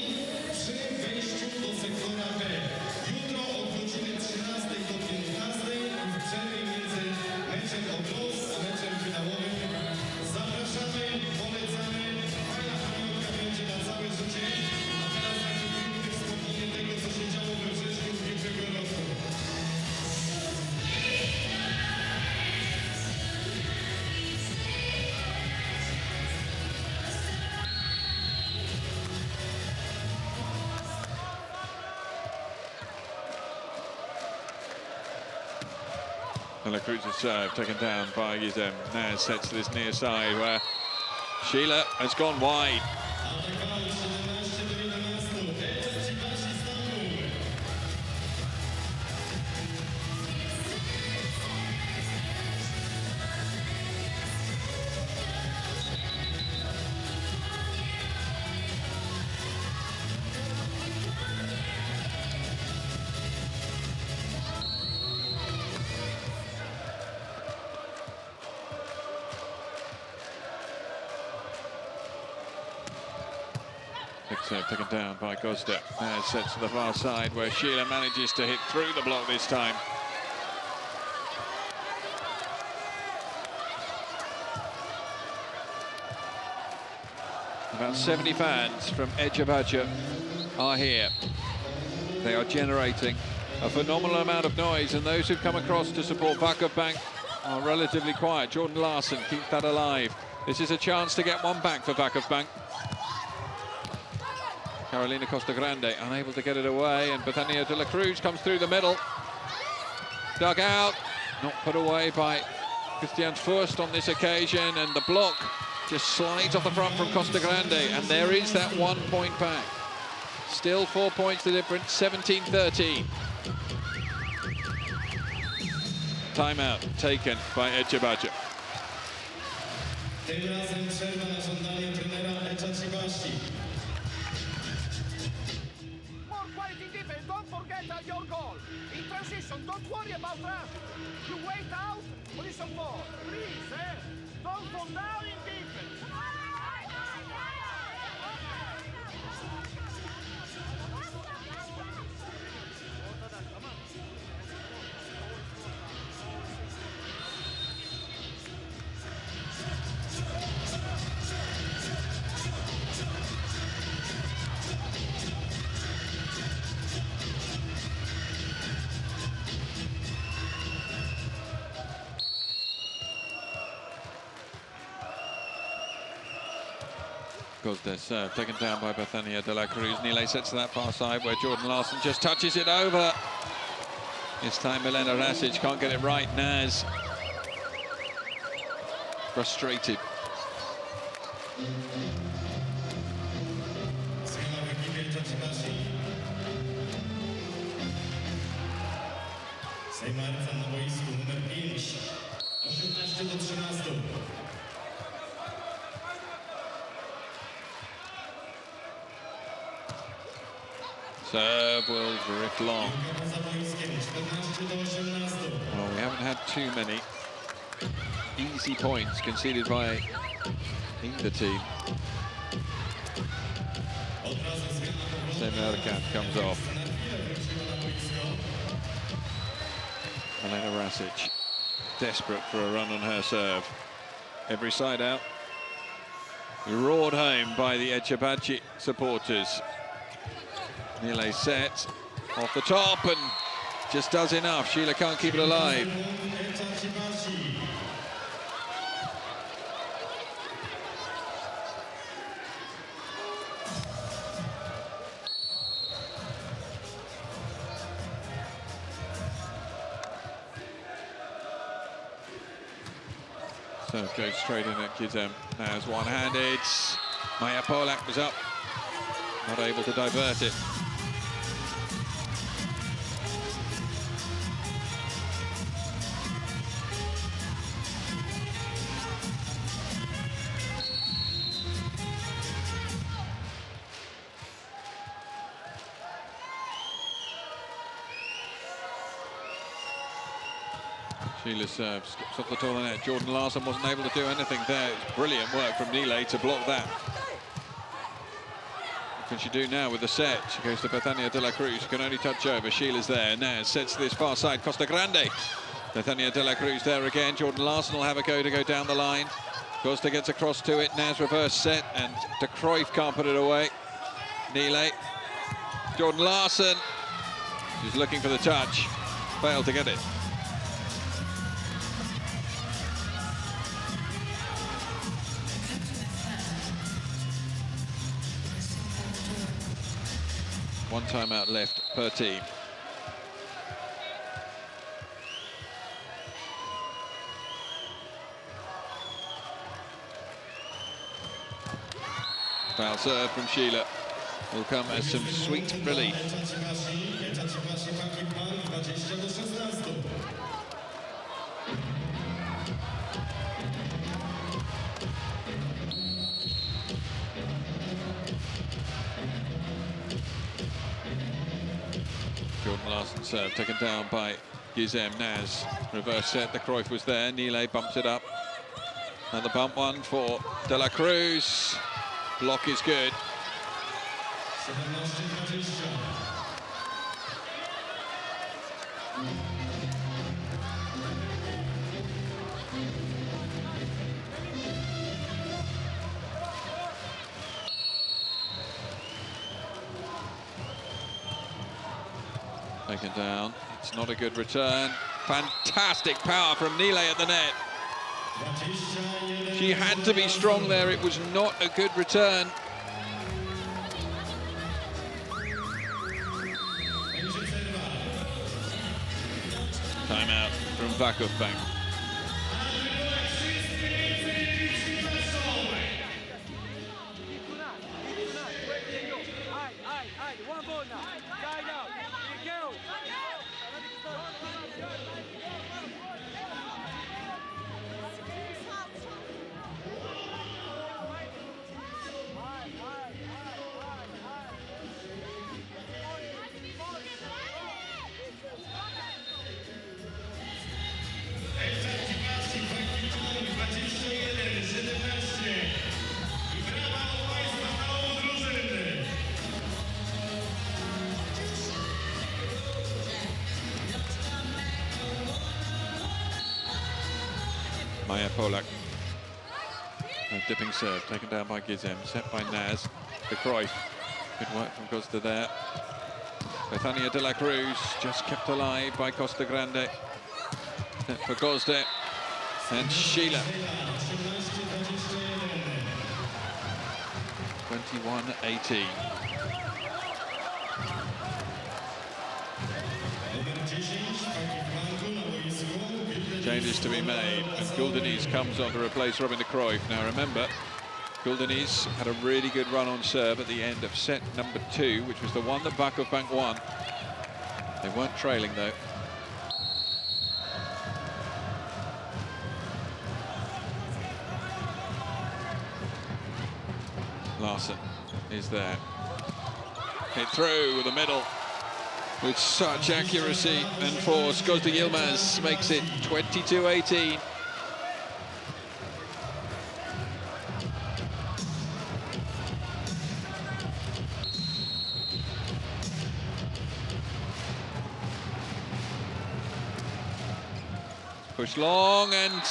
przy wejściu do sektora B. De La Cruz's serve taken down by Gizem. Naz sets to this near side where Sheila has gone wide. Big serve taken down by Gosda. Naz sets to the far side where Sheila manages to hit through the block this time. About 70 fans from Eczacibasi are here. They are generating a phenomenal amount of noise, and those who've come across to support VakifBank are relatively quiet. Jordan Larson keeps that alive. This is a chance to get one back for VakifBank. Carolina Costa Grande unable to get it away, and Bethania de la Cruz comes through the middle. Dug out, not put away by Christian Furst on this occasion, and the block just slides off the front from Costa Grande, and there is that 1 point back. Still 4 points the difference, 17-13. Timeout taken by Eczacibasi. Tym razem przerwa na żądanie trenera Eczacibasi. More quality defense, don't forget your goal. In transition, don't worry about rush. You wait out, position 4. Please, don't fall down in defense. Gosda serve taken down by Bethania de la Cruz. Nile sets to that far side where Jordan Larson just touches it over. This time Milena Rasic can't get it right. Naz frustrated. Zmiana w ekipie Eczacibasi. Sejmarca na boisku numer 5. 18-13. Serve will drift long. Za boiskiem 14-18. Well, we haven't had too many easy points conceded by either team. Od razu zmiana powrotu. Semerkamp comes off. Na chwilę wróciła na boisko. Milena Rasic, desperate for a run on her serve. Every side out. Roared home by the Eczacibasi supporters. Nile set off the top and just does enough. Sheila can't keep it alive. Eczacibasi. Serve goes straight in at Gizem. Now's one-handed. Maya Polak was up, not able to divert it. Sheila serves, skips off the taller net. Jordan Larson wasn't able to do anything there. It's brilliant work from Nile to block that. What can she do now with the set? She goes to Bethania de la Cruz, who can only touch over. Sheila's there. Naz sets to this far side. Costa Grande. Bethania de la Cruz there again. Jordan Larson will have a go to go down the line. Costa gets across to it. Naz reverse set, and De Cruyff can't put it away. Nile. Jordan Larson. She's looking for the touch. Failed to get it. One timeout left per team. Foul serve from Sheila will come as some sweet relief. Eczacibasi VakifBank 20-16. Jordan Larson serve taken down by Gizem. Naz reverse set. The Cruyff was there. Nile bumps it up. Another bump one for De La Cruz. Block is good. 17-20. Taken down. It's not a good return. Fantastic power from Nile at the net. She had to be strong there. It was not a good return. Timeout from VakifBank. One ball now. Side out. Here Eczacibasi VakifBank 21-17. I brawa od Państwa całą drużynę. Maya Polak. A dipping serve taken down by Gizem, set by Naz. The Cruyff. Good work from Costa there. Bethania De La Cruz just kept alive by Costa Grande. Set for Gosde. And Sheila. 21-18. Numer 10 VakifBanku na boisku. Changes to be made, and Guldenese comes on to replace Robin de Cruyff. Now remember, Guldenese had a really good run on serve at the end of set number 2, which was the one that VakifBank won. They weren't trailing though. Larson is there. Hit through with the middle. With such accuracy and force, Gosde Yilmaz makes it 22-18. Push long and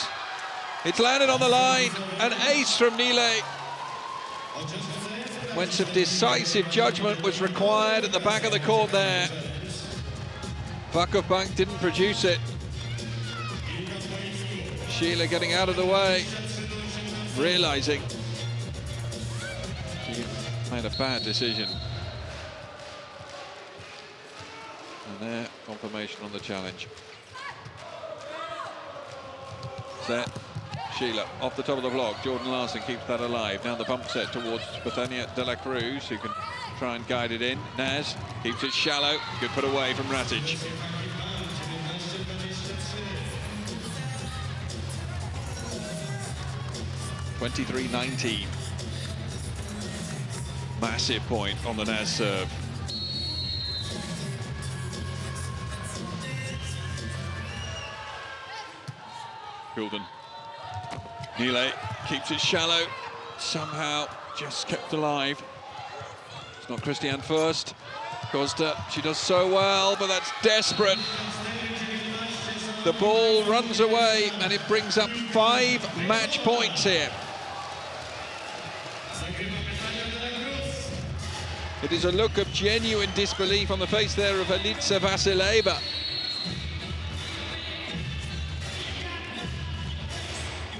it's landed on the line. An ace from Nile. When some decisive judgment was required at the back of the court there. VakifBank didn't produce it. Sheila getting out of the way, realizing she made a bad decision. And there, confirmation on the challenge. Set, Sheila off the top of the block. Jordan Larson keeps that alive. Now the bump set towards Bethania De La Cruz, who can try and guide it in. Naz keeps it shallow. Good put away from Ratic. 23-19. Massive point on the Naz serve. Gulden. Nile keeps it shallow. Somehow just kept alive. It's not Christiane first. Costa, she does so well, but that's desperate. The ball runs away and it brings up 5 match points here. It is a look of genuine disbelief on the face there of Alica Vasileva.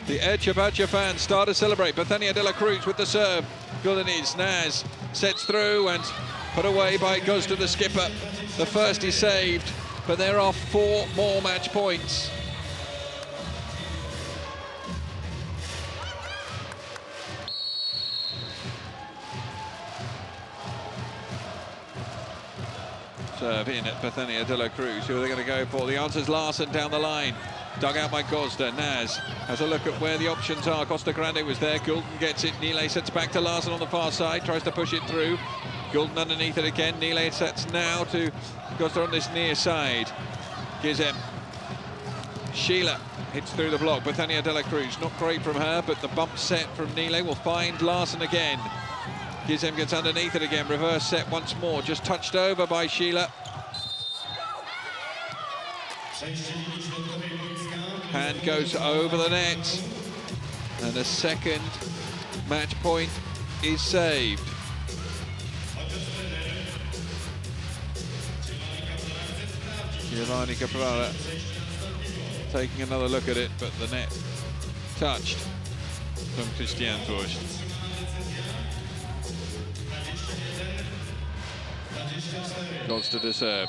The Eczacibasi fans start to celebrate. Bethania De La Cruz with the serve. Guldenese, Naz sets through and put away by Gosde the skipper. The first is saved, but there are 4 more match points. Serve in at Bethania de la Cruz. Who are they going to go for? The answer's Larsen down the line. Dug out by Gosda. Naz has a look at where the options are. Costa Grande was there. Gulden gets it. Nile sets back to Larsen on the far side. Tries to push it through. Gulden underneath it again. Nile sets now to Gosda on this near side. Gizem. Sheila hits through the block. Bethania de la Cruz. Not great from her, but the bump set from Nile will find Larsen again. Gizem gets underneath it again. Reverse set once more. Just touched over by Sheila. Hand goes over the net. And a second match point is saved. Giovanni Caprara taking another look at it, but the net touched from Christian Torst. Gosda to serve.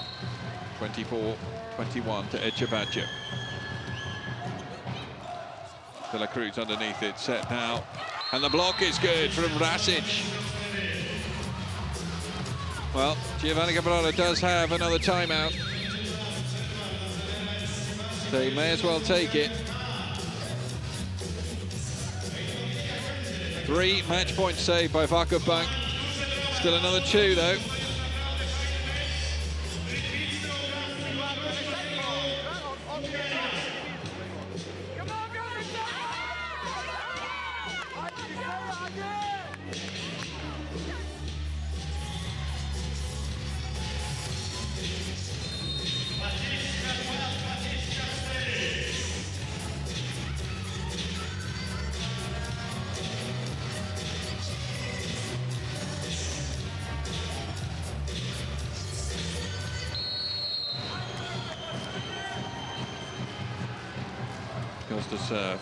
24-21 to Eczacibasi. De la Cruz underneath it, set now. And the block is good from Rasic. Well, Giovanni Caprara does have another timeout. They may as well take it. 3 match points saved by VakifBank. Still another 2 though. Goes to serve.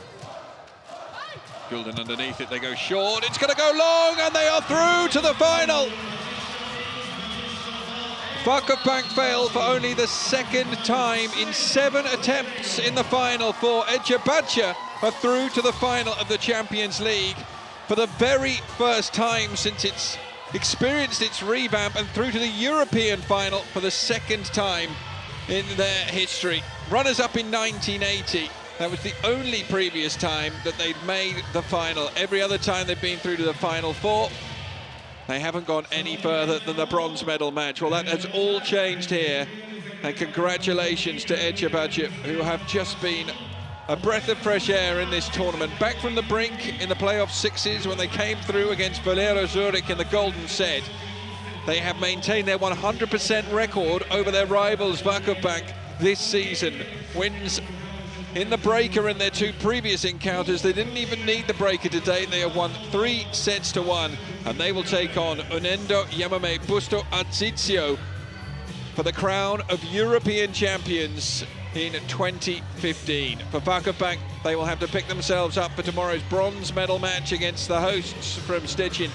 Gulden underneath it, they go short, it's going to go long, and they are through to the final. VakifBank failed for only the second time in 7 attempts in the final for Eczacibasi, are through to the final of the Champions League for the very first time since it's experienced its revamp, and through to the European final for the second time in their history. Runners-up in 1980. That was the only previous time that they'd made the final. Every other time they've been through to the Final Four, they haven't gone any further than the bronze medal match. Well, that has all changed here. And congratulations to Eczacibasi, who have just been a breath of fresh air in this tournament. Back from the brink in the playoff 6s when they came through against Valero Zurich in the golden set. They have maintained their 100% record over their rivals, VakifBank, this season. Wins in the breaker in their 2 previous encounters. They didn't even need the breaker today. They have won 3 sets to 1, and they will take on Unendo Yamamay Busto Arsizio for the crown of European champions in 2015. For VakifBank, they will have to pick themselves up for tomorrow's bronze medal match against the hosts from Szczecin,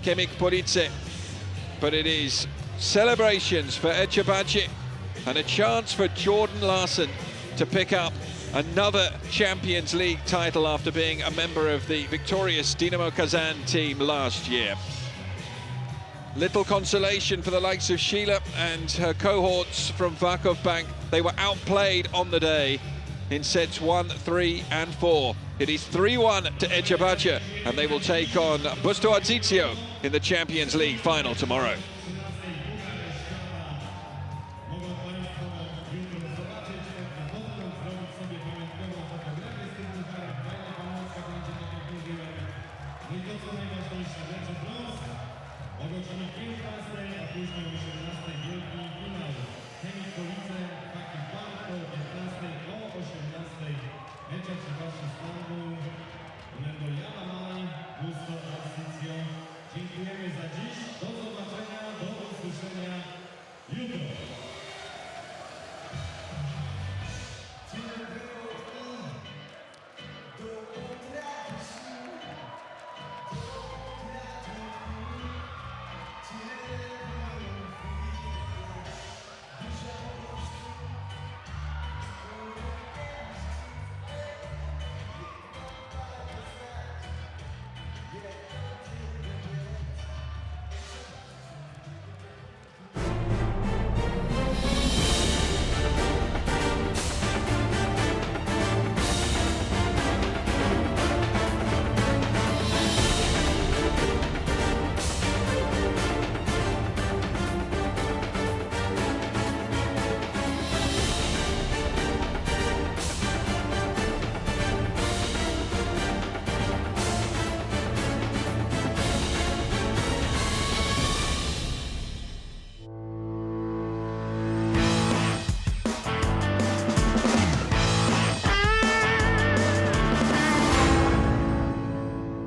Chemik POLICE. But it is celebrations for Eczacibasi and a chance for Jordan Larsen to pick up another Champions League title after being a member of the victorious Dinamo Kazan team last year. Little consolation for the likes of Sheila and her cohorts from VakifBank. They were outplayed on the day in sets 1, 3 and 4. It is 3-1 to Eczacibasi, and they will take on Busto Arsizio in the Champions League final tomorrow.